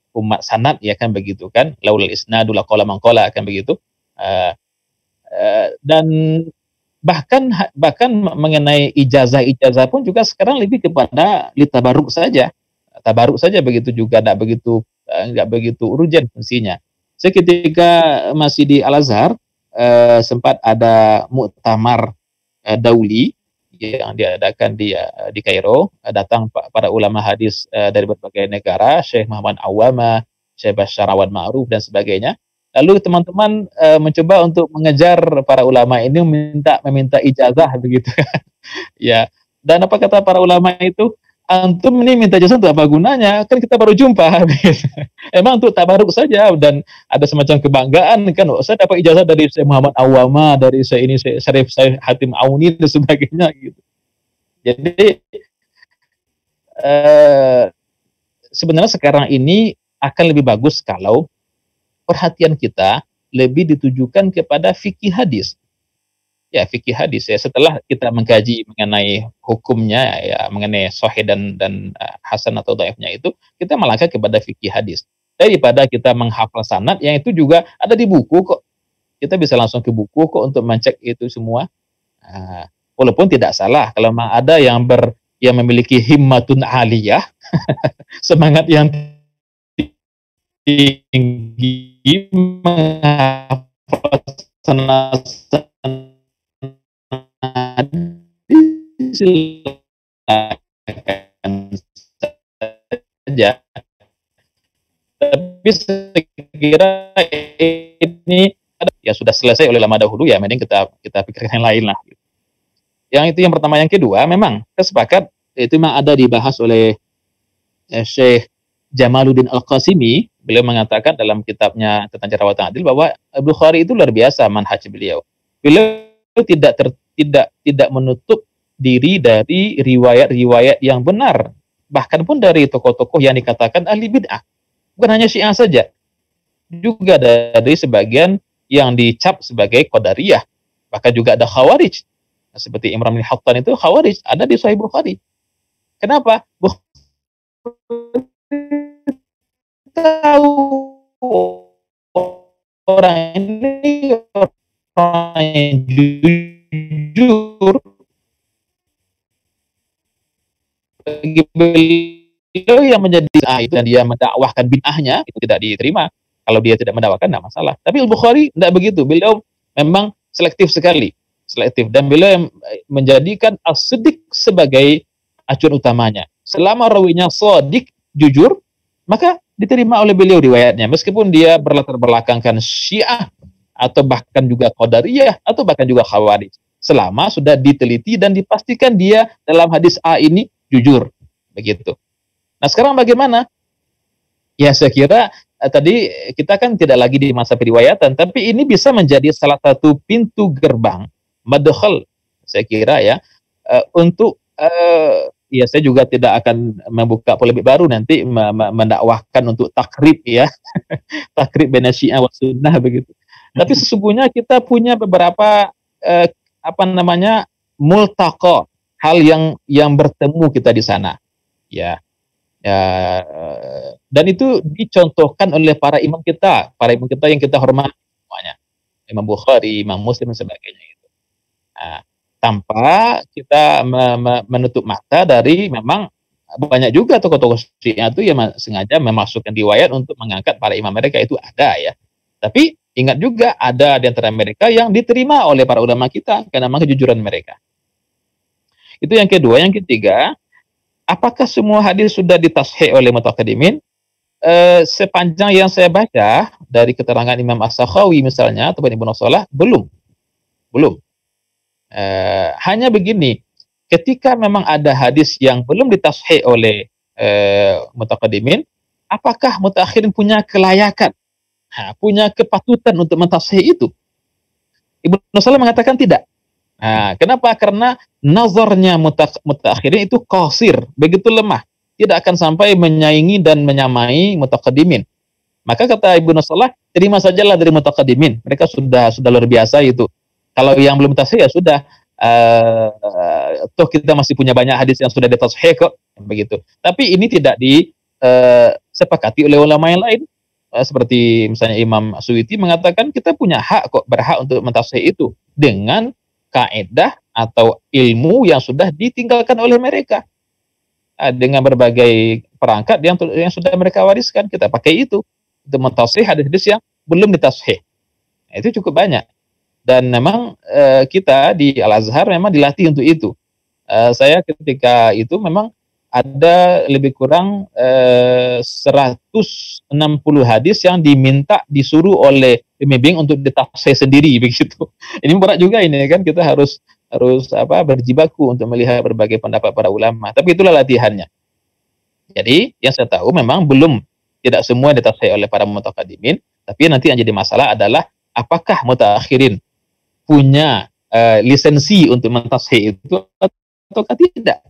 sanad, ya kan begitu kan, laulal isnadu laqala man qala, kan begitu. Dan bahkan mengenai ijazah pun juga sekarang lebih kepada litabaruk saja, tabaruk saja, begitu juga nggak begitu urgent fungsinya. Saya ketika masih di Al Azhar sempat ada muktamar dauli yang diadakan di Kairo, datang para ulama hadis dari berbagai negara, Syekh Muhammad Awama, Syekh Bashar Awan Ma'ruf dan sebagainya. Lalu teman-teman mencoba untuk mengejar para ulama ini, meminta ijazah begitu. Ya. Dan apa kata para ulama itu? Antum ini minta ijazah untuk apa gunanya? Kan kita baru jumpa. Emang untuk tabaruk saja, dan ada semacam kebanggaan kan. Saya dapat ijazah dari Syekh Muhammad Awama, dari Syekh Syarif Syekh Hatim Auni dan sebagainya gitu. Jadi sebenarnya sekarang ini akan lebih bagus kalau perhatian kita lebih ditujukan kepada fikih hadis. Ya, fikih hadis ya, setelah kita mengkaji mengenai hukumnya, ya mengenai sahih dan hasan atau dhaifnya itu, kita melangkah kepada fikih hadis. Daripada kita menghafal sanad yang itu juga ada di buku kok. Kita bisa langsung ke buku kok untuk mencek itu semua. Walaupun tidak salah kalau memang ada yang memiliki himmatun aliyah, semangat yang tinggi menghafal sanad, silakan saja. Tapi saya kira ini ya sudah selesai oleh lama dahulu, ya mending kita pikirkan yang lain lah. Yang itu yang pertama. Yang kedua, memang kesepakat itu memang ada dibahas oleh Syekh Jamaluddin Al-Qasimi. Beliau mengatakan dalam kitabnya tentang cara adil bahwa Bukhari itu luar biasa manhaj beliau. Beliau tidak menutup diri dari riwayat-riwayat yang benar, bahkan pun dari tokoh-tokoh yang dikatakan ahli bid'ah. Bukan hanya Syiah saja, juga dari sebagian yang dicap sebagai Qadariyah, bahkan juga ada Khawarij. Seperti Imran bin Hattan itu Khawarij, ada di Sahih Bukhari. Kenapa? Tahu orang ini orang yang jujur, bagi beliau yang menjadi itu dan dia mendakwahkan bid'ahnya itu tidak diterima. Kalau dia tidak mendakwahkan tidak masalah. Tapi Al-Bukhari tidak begitu. Beliau memang selektif sekali, dan beliau menjadikan as-siddiq sebagai acuan utamanya. Selama rawinya shadiq, jujur, maka diterima oleh beliau riwayatnya, meskipun dia berlatar belakangkan Syiah atau bahkan juga Qadariyah atau bahkan juga Khawarij. Selama sudah diteliti dan dipastikan dia dalam hadis A ini jujur, begitu. Nah, sekarang bagaimana? Ya, saya kira tadi kita kan tidak lagi di masa periwayatan, tapi ini bisa menjadi salah satu pintu gerbang madkhal, saya kira ya, untuk ya saya juga tidak akan membuka polemik baru nanti mendakwahkan untuk takrib ya, takrib baina Syiah wa Sunnah begitu. Tapi sesungguhnya kita punya beberapa multaqa, hal yang bertemu kita di sana, ya. Dan itu dicontohkan oleh para imam kita yang kita hormati semuanya, Imam Bukhari, Imam Muslim dan sebagainya itu. Nah, tanpa kita menutup mata dari memang banyak juga tokoh-tokoh Syiah itu yang sengaja memasukkan riwayat untuk mengangkat para imam mereka, itu ada ya. Tapi ingat juga ada di antara mereka yang diterima oleh para ulama kita karena memang kejujuran mereka. Itu yang kedua. Yang ketiga, apakah semua hadis sudah ditashih oleh mutaqaddimin? Sepanjang yang saya baca dari keterangan Imam As-Sakhawi misalnya atau Ibnu Salah, belum. Hanya begini, ketika memang ada hadis yang belum ditashih oleh mutaqaddimin, apakah mutakhirin punya kelayakan, punya kepatutan untuk mentashih itu? Ibnu Salah mengatakan tidak. Kenapa? Karena nazarnya mutakhirin itu qasir, begitu lemah, tidak akan sampai menyaingi dan menyamai mutaqaddimin. Maka kata Ibnu Salah, terima sajalah dari mutaqaddimin, mereka sudah luar biasa itu. Kalau yang belum tashih ya sudah, toh kita masih punya banyak hadis yang sudah ditashih kok, begitu. Tapi ini tidak disepakati oleh ulama yang lain. Seperti misalnya Imam Suyuti mengatakan kita punya hak kok, berhak untuk mentashih itu dengan kaidah atau ilmu yang sudah ditinggalkan oleh mereka, dengan berbagai perangkat yang sudah mereka wariskan. Kita pakai itu untuk mentashih hadis-hadis yang belum ditashih. Itu cukup banyak. Dan memang kita di Al-Azhar memang dilatih untuk itu. Saya ketika itu memang ada lebih kurang 160 hadis yang disuruh oleh pembimbing untuk ditafsir sendiri begitu. Ini berat juga ini kan, kita harus berjibaku untuk melihat berbagai pendapat para ulama. Tapi itulah latihannya. Jadi yang saya tahu memang tidak semua ditafsir oleh para mutaqaddimin, tapi nanti yang jadi masalah adalah apakah mutakhirin punya lisensi untuk mentashih itu atau tidak.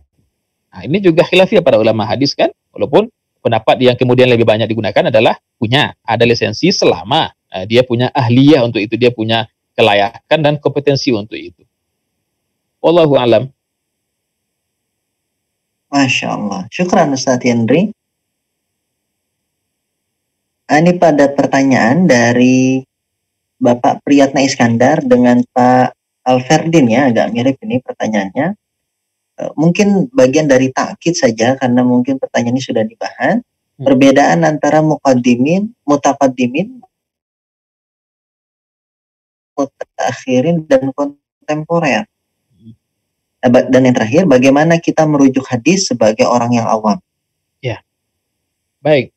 Nah, ini juga khilafiyah para ulama hadis kan, walaupun pendapat yang kemudian lebih banyak digunakan adalah ada lisensi selama dia punya ahliyah untuk itu, dia punya kelayakan dan kompetensi untuk itu. Wallahu a'lam. Masya Allah. Syukran Ustaz Henry. Ini pada pertanyaan dari Bapak Priyatna Iskandar dengan Pak Alferdin ya, agak mirip ini pertanyaannya. Mungkin bagian dari takkid saja karena mungkin pertanyaan ini sudah dibahas. Perbedaan antara muqaddimin, mutaqaddimin, mutakhirin dan kontemporer. Dan yang terakhir, bagaimana kita merujuk hadis sebagai orang yang awam? Ya, baik.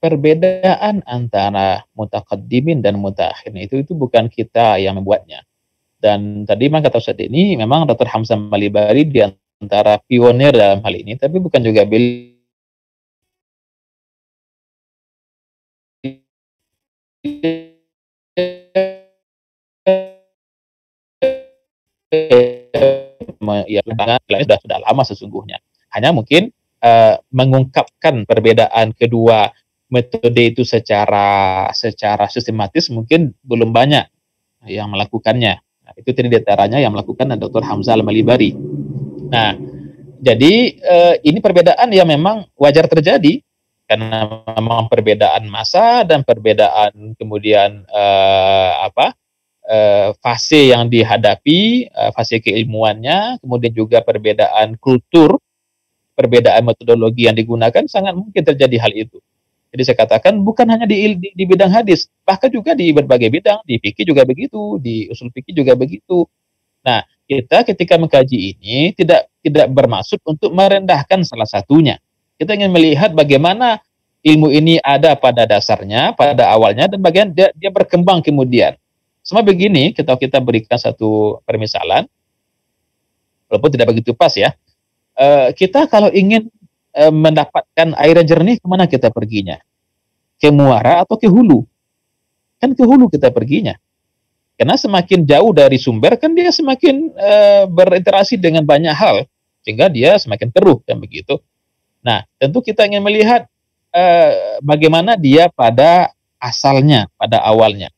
perbedaan antara mutaqaddimin dan mutaakhirin itu bukan kita yang membuatnya. Dan tadi memang kata Ustaz ini, memang Dr. Hamzah Malibari di antara pionir dalam hal ini, tapi bukan juga ya sudah lama sesungguhnya. Hanya mungkin mengungkapkan perbedaan kedua metode itu secara sistematis mungkin belum banyak yang melakukannya. Nah, itu tadi di antaranya yang melakukan Dr. Hamzah Al-Malibari. Nah, jadi ini perbedaan yang memang wajar terjadi karena memang perbedaan masa dan perbedaan kemudian fase yang dihadapi, fase keilmuannya, kemudian juga perbedaan kultur, perbedaan metodologi yang digunakan, sangat mungkin terjadi hal itu. Jadi saya katakan bukan hanya di bidang hadis, bahkan juga di berbagai bidang, di fikih juga begitu, di usul fikih juga begitu. Nah, kita ketika mengkaji ini tidak bermaksud untuk merendahkan salah satunya. Kita ingin melihat bagaimana ilmu ini ada pada dasarnya, pada awalnya, dan bagian dia berkembang kemudian. Sama begini, kita berikan satu permisalan, walaupun tidak begitu pas ya. Kita kalau ingin mendapatkan air yang jernih, kemana kita perginya? Ke muara atau ke hulu? Kan ke hulu kita perginya. Karena semakin jauh dari sumber, kan dia semakin berinteraksi dengan banyak hal, sehingga dia semakin keruh, kan begitu. Nah, tentu kita ingin melihat bagaimana dia pada asalnya, pada awalnya.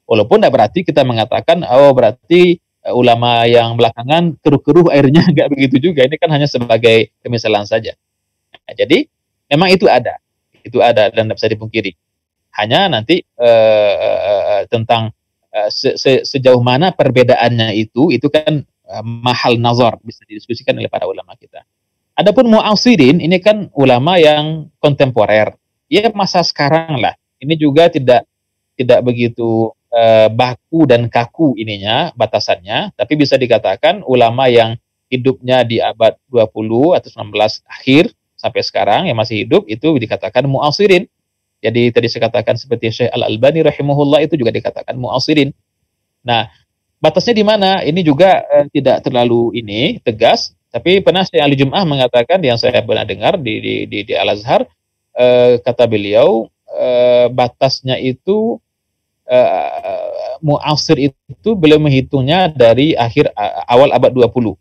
Walaupun tidak berarti kita mengatakan, oh berarti ulama yang belakangan keruh-keruh airnya, enggak begitu juga. Ini kan hanya sebagai kemisalan saja. Nah, jadi memang itu ada dan tidak bisa dipungkiri. Hanya nanti tentang sejauh mana perbedaannya itu kan mahal nazar, bisa didiskusikan oleh para ulama kita. Adapun mu'asirin ini kan ulama yang kontemporer, ya masa sekarang lah. Ini juga tidak begitu baku dan kaku ininya batasannya, tapi bisa dikatakan ulama yang hidupnya di abad 20 atau 19 akhir sampai sekarang yang masih hidup itu dikatakan mu'asirin. Jadi tadi saya katakan seperti Syekh Al-Albani rahimahullah itu juga dikatakan mu'asirin. Nah, batasnya di mana? Ini juga tidak terlalu tegas, tapi pernah Syekh Ali Jum'ah mengatakan, yang saya pernah dengar di Al-Azhar, kata beliau batasnya itu mu'asir itu beliau menghitungnya dari awal abad 20.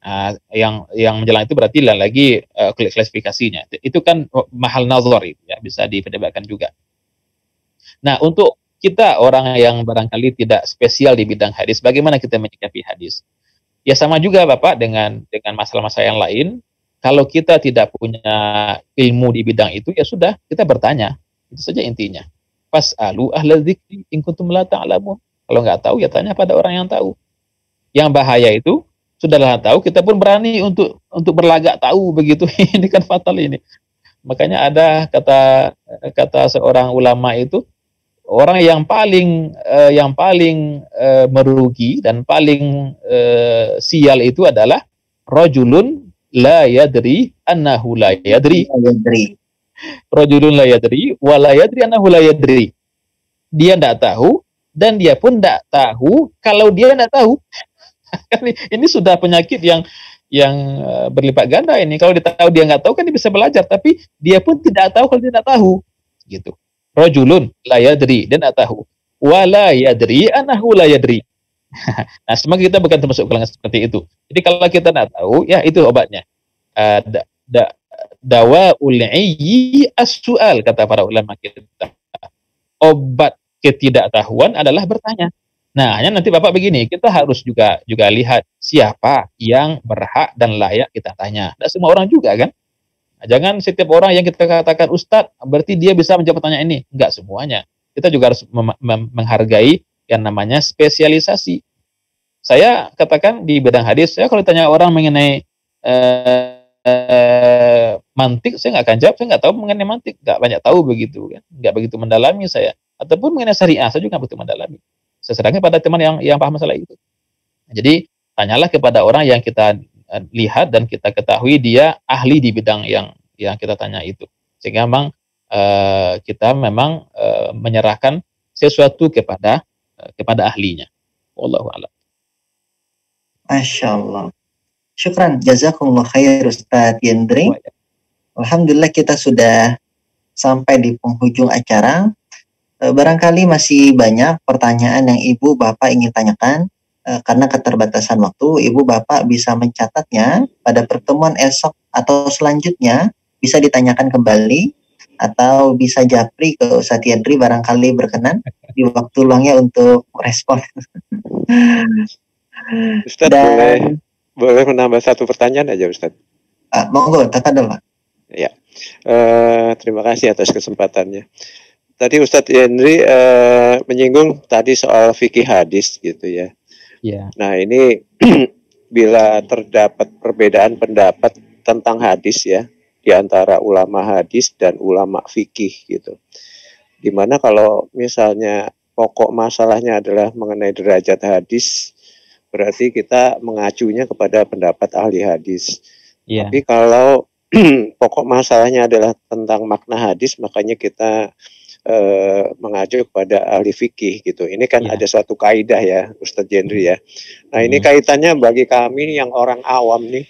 Nah, yang menjelang itu berarti lagi klasifikasinya. Itu kan mahal nazar itu ya, bisa diperdebatkan juga. Nah, untuk kita orang yang barangkali tidak spesial di bidang hadis, bagaimana kita menyikapi hadis? Ya sama juga Bapak dengan masalah-masalah yang lain. Kalau kita tidak punya ilmu di bidang itu, ya sudah, kita bertanya. Itu saja intinya. Fas'alu ahla dzikri in kuntum la ta'lamun. Kalau nggak tahu, ya tanya pada orang yang tahu. Yang bahaya itu, sudahlah tahu, kita pun berani untuk berlagak tahu begitu. Ini kan fatal ini. Makanya ada kata seorang ulama itu, orang yang paling merugi dan paling sial itu adalah rajulun la yadri annahu la yadri. Rajulun la yadri wa la yadri annahu la yadri. Dia tidak tahu dan dia pun tidak tahu kalau dia tidak tahu. Ini sudah penyakit yang berlipat ganda ini. Kalau dia tahu dia nggak tahu kan dia bisa belajar, tapi dia pun tidak tahu kalau dia tidak tahu. Gitu. Rajulun la yadri, dan tidak tahu. Wa la yadri annahu la yadri. Nah, semoga kita bukan termasuk golongan seperti itu. Jadi kalau kita tidak tahu, ya itu obatnya. Dawaul ayyi as-su'al, kata para ulama kita. Obat ketidaktahuan adalah bertanya. Nah, hanya nanti Bapak begini, kita harus juga lihat siapa yang berhak dan layak kita tanya. Tidak semua orang juga kan? Nah, jangan setiap orang yang kita katakan Ustadz, berarti dia bisa menjawab pertanyaan ini. Enggak semuanya. Kita juga harus menghargai yang namanya spesialisasi. Saya katakan di bidang hadis, saya kalau tanya orang mengenai mantik, saya nggak akan jawab, saya nggak tahu mengenai mantik, nggak banyak tahu begitu kan, nggak begitu mendalami saya. Ataupun mengenai syariah, saya juga nggak begitu mendalami. Sedangkan pada teman yang paham masalah itu. Jadi tanyalah kepada orang yang kita lihat dan kita ketahui dia ahli di bidang yang kita tanya itu. Sehingga memang kita memang menyerahkan sesuatu kepada ahlinya. Wallahu a'lam. Masya Allah. Syukran, jazakumullah khair Ustadz Yendri. Alhamdulillah kita sudah sampai di penghujung acara. Barangkali masih banyak pertanyaan yang Ibu Bapak ingin tanyakan. Karena keterbatasan waktu, Ibu Bapak bisa mencatatnya pada pertemuan esok atau selanjutnya, bisa ditanyakan kembali atau bisa japri ke Ustadz Yendri barangkali berkenan di waktu luangnya untuk respon. Ustadz, boleh menambah satu pertanyaan aja Ustadz? Monggo, tafadhol Pak. Ya, terima kasih atas kesempatannya. Tadi Ustadz Yendri menyinggung tadi soal fikih hadis gitu ya. Yeah. Nah ini bila terdapat perbedaan pendapat tentang hadis ya di antara ulama hadis dan ulama fikih gitu. Dimana kalau misalnya pokok masalahnya adalah mengenai derajat hadis, berarti kita mengacunya kepada pendapat ahli hadis. Yeah. Tapi kalau pokok masalahnya adalah tentang makna hadis, makanya kita mengacu kepada ahli fikih gitu. Ini kan ada suatu kaidah ya Ustadz Yendri ya. Nah ini kaitannya bagi kami yang orang awam nih,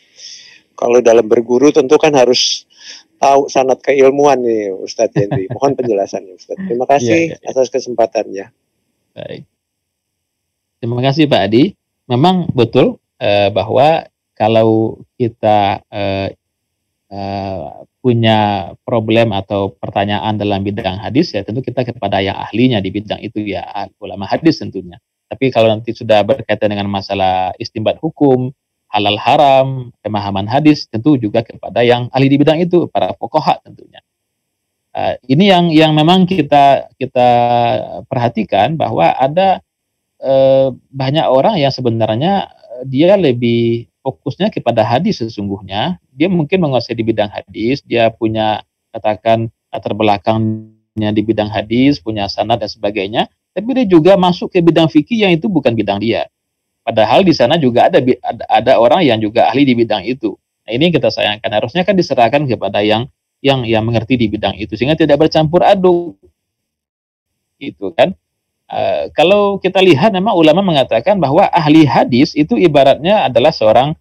kalau dalam berguru tentu kan harus tahu sanad keilmuan nih Ustadz Yendri. Mohon penjelasannya Ustadz. Terima kasih atas kesempatannya. Baik. Terima kasih Pak Adi. Memang betul bahwa kalau kita punya problem atau pertanyaan dalam bidang hadis, ya tentu kita kepada yang ahlinya di bidang itu ya, ulama hadis tentunya. Tapi kalau nanti sudah berkaitan dengan masalah istinbat hukum, halal haram, pemahaman hadis, tentu juga kepada yang ahli di bidang itu, para fuqaha tentunya. Ini yang memang kita perhatikan bahwa ada banyak orang yang sebenarnya dia lebih fokusnya kepada hadis sesungguhnya. Dia mungkin menguasai di bidang hadis, dia punya katakan latar belakangnya di bidang hadis, punya sanad dan sebagainya, tapi dia juga masuk ke bidang fikih yang itu bukan bidang dia. Padahal di sana juga ada orang yang juga ahli di bidang itu. Nah, ini yang kita sayangkan, harusnya kan diserahkan kepada yang mengerti di bidang itu sehingga tidak bercampur aduk. Itu kan. Kalau kita lihat memang ulama mengatakan bahwa ahli hadis itu ibaratnya adalah seorang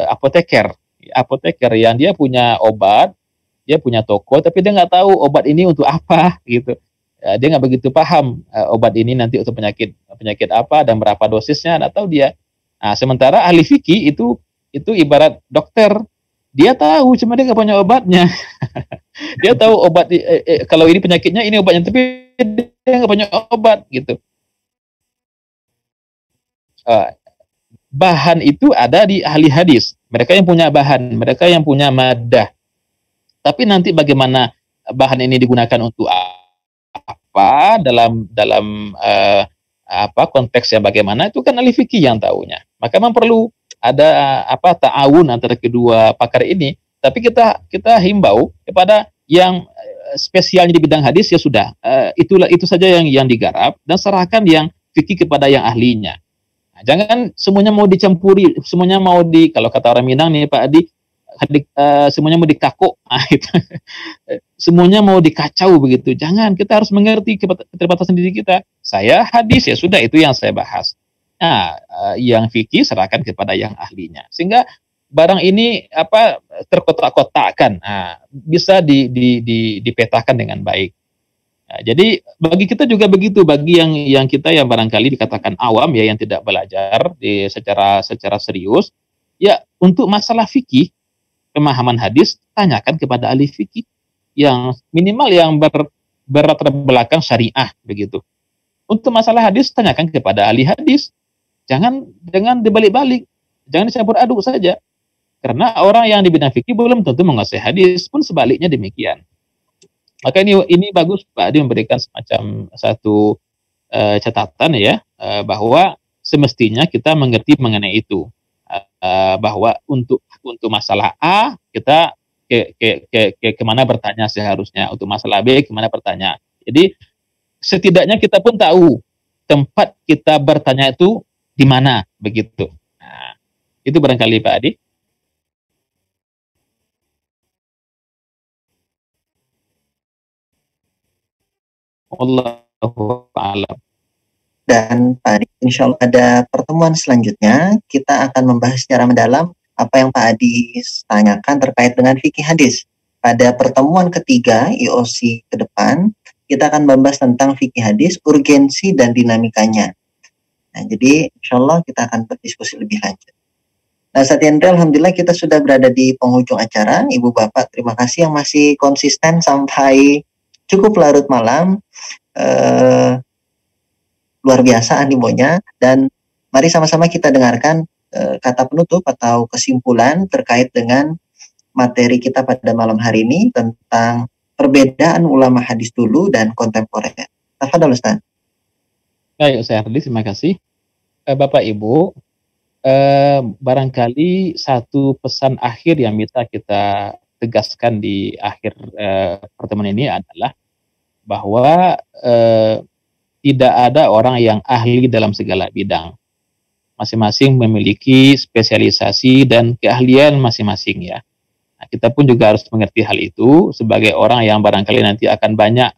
apoteker yang dia punya obat, dia punya toko, tapi dia nggak tahu obat ini untuk apa gitu. Dia nggak begitu paham obat ini nanti untuk penyakit apa dan berapa dosisnya, nggak tahu dia. Nah, sementara ahli fikih itu ibarat dokter, dia tahu cuma dia nggak punya obatnya. Dia tahu obat kalau ini penyakitnya ini obatnya, tapi dia nggak punya obat gitu. Bahan itu ada di ahli hadis, mereka yang punya bahan, mereka yang punya madah. Tapi nanti bagaimana bahan ini digunakan untuk apa dalam konteksnya bagaimana, itu kan ahli fikih yang tahunya. Maka memang perlu ada ta'awun antara kedua pakar ini. Tapi kita himbau kepada yang spesialnya di bidang hadis, ya sudah, itu saja yang digarap dan serahkan yang fikih kepada yang ahlinya. Nah, jangan semuanya mau dicampuri, semuanya mau kalau kata orang Minang nih Pak Adi, semuanya mau dikakuk, semuanya mau dikacau begitu. Jangan, kita harus mengerti keterbatasan diri kita. Saya hadis, ya sudah, itu yang saya bahas. Nah, yang fikih serahkan kepada yang ahlinya, sehingga barang ini terkotak-kotakkan, bisa dipetakan dengan baik. Nah, jadi bagi kita juga begitu, bagi yang kita yang barangkali dikatakan awam ya, yang tidak belajar secara serius, ya untuk masalah fikih, pemahaman hadis, tanyakan kepada ahli fikih yang minimal yang berlatar belakang syariah begitu. Untuk masalah hadis, tanyakan kepada ahli hadis. Jangan dibalik-balik, jangan dicampur aduk saja. Karena orang yang di bidang fikih belum tentu menguasai hadis, pun sebaliknya demikian. Maka ini bagus Pak Adi memberikan semacam satu catatan ya, bahwa semestinya kita mengerti mengenai itu, bahwa untuk masalah A kita kemana bertanya seharusnya, untuk masalah B kemana bertanya. Jadi setidaknya kita pun tahu tempat kita bertanya itu di mana begitu. Nah, itu barangkali Pak Adi. Wallahu a'lam. Dan Pak Adi, insya Allah ada pertemuan selanjutnya, kita akan membahas secara mendalam apa yang Pak Adi tanyakan terkait dengan fikih hadis. Pada pertemuan ketiga IOC ke depan, kita akan membahas tentang fikih hadis, urgensi dan dinamikanya. Nah, jadi insya Allah kita akan berdiskusi lebih lanjut. Nah, saat ini alhamdulillah kita sudah berada di penghujung acara. Ibu Bapak, terima kasih yang masih konsisten sampai cukup larut malam. Luar biasa animonya, dan mari sama-sama kita dengarkan kata penutup atau kesimpulan terkait dengan materi kita pada malam hari ini tentang perbedaan ulama hadis dulu dan kontemporer. Tafadhol Ustaz. Baik, Ustaz Ardi, terima kasih. Bapak Ibu, barangkali satu pesan akhir yang bisa kita tegaskan di akhir pertemuan ini adalah bahwa tidak ada orang yang ahli dalam segala bidang. Masing-masing memiliki spesialisasi dan keahlian masing-masing ya. Nah, kita pun juga harus mengerti hal itu sebagai orang yang barangkali nanti akan banyak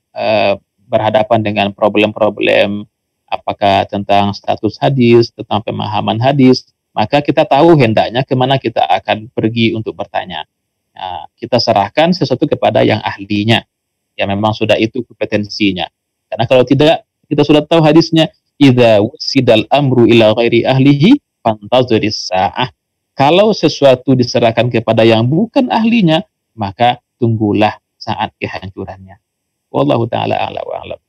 berhadapan dengan problem-problem apakah tentang status hadis, tentang pemahaman hadis, maka kita tahu hendaknya kemana kita akan pergi untuk bertanya. Nah, kita serahkan sesuatu kepada yang ahlinya, yang memang sudah itu kompetensinya. Karena kalau tidak, kita sudah tahu hadisnya, idza wusidal amru ila ghairi ahlihi fantazidis sa'ah. Kalau sesuatu diserahkan kepada yang bukan ahlinya, maka tunggulah saat kehancurannya. Wallahu taala a'la wa a'lam.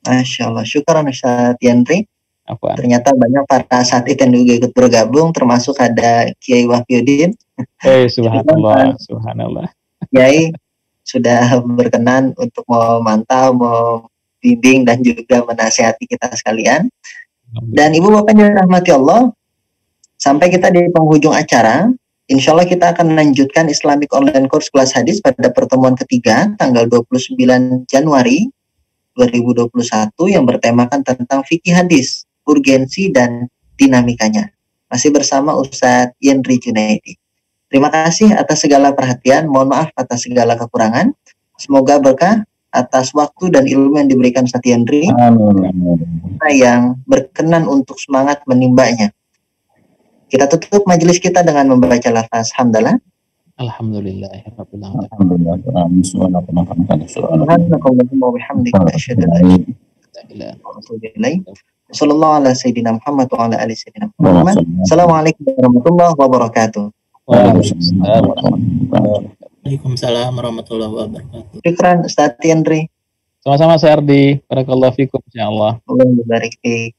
Masya Allah, syukuran Ustaz Yandri. Ternyata banyak para asatidz yang juga ikut bergabung, termasuk ada Kiai Wahyudin. Subhanallah, subhanallah. Kiai sudah berkenan untuk memantau, membimbing dan juga menasihati kita sekalian. Dan Ibu Bapak yang dirahmati Allah, sampai kita di penghujung acara, insya Allah kita akan melanjutkan Islamic Online Course kelas hadis pada pertemuan ketiga tanggal 29 Januari 2021 yang bertemakan tentang fikih hadis, urgensi dan dinamikanya. Masih bersama Ustadz Yandri Junaidi. Terima kasih atas segala perhatian, mohon maaf atas segala kekurangan. Semoga berkah atas waktu dan ilmu yang diberikan Ustadz Yandri. Yang berkenan untuk semangat menimbanya. Kita tutup majelis kita dengan membaca lafaz hamdalah. Alhamdulillahirabbil alamin. Subhanakallahumma wa bihamdika asyhadu an la ilaha illa anta sallallahu ala sayyidina Muhammad wa ala ali sayyidina Muhammad. Assalamualaikum warahmatullahi wabarakatuh. Waalaikumsalam warahmatullahi wabarakatuh. Syukran Ustaz Yandri. Sama-sama Sardi. Barakallahu fikum insyaallah. Allah barik fiik.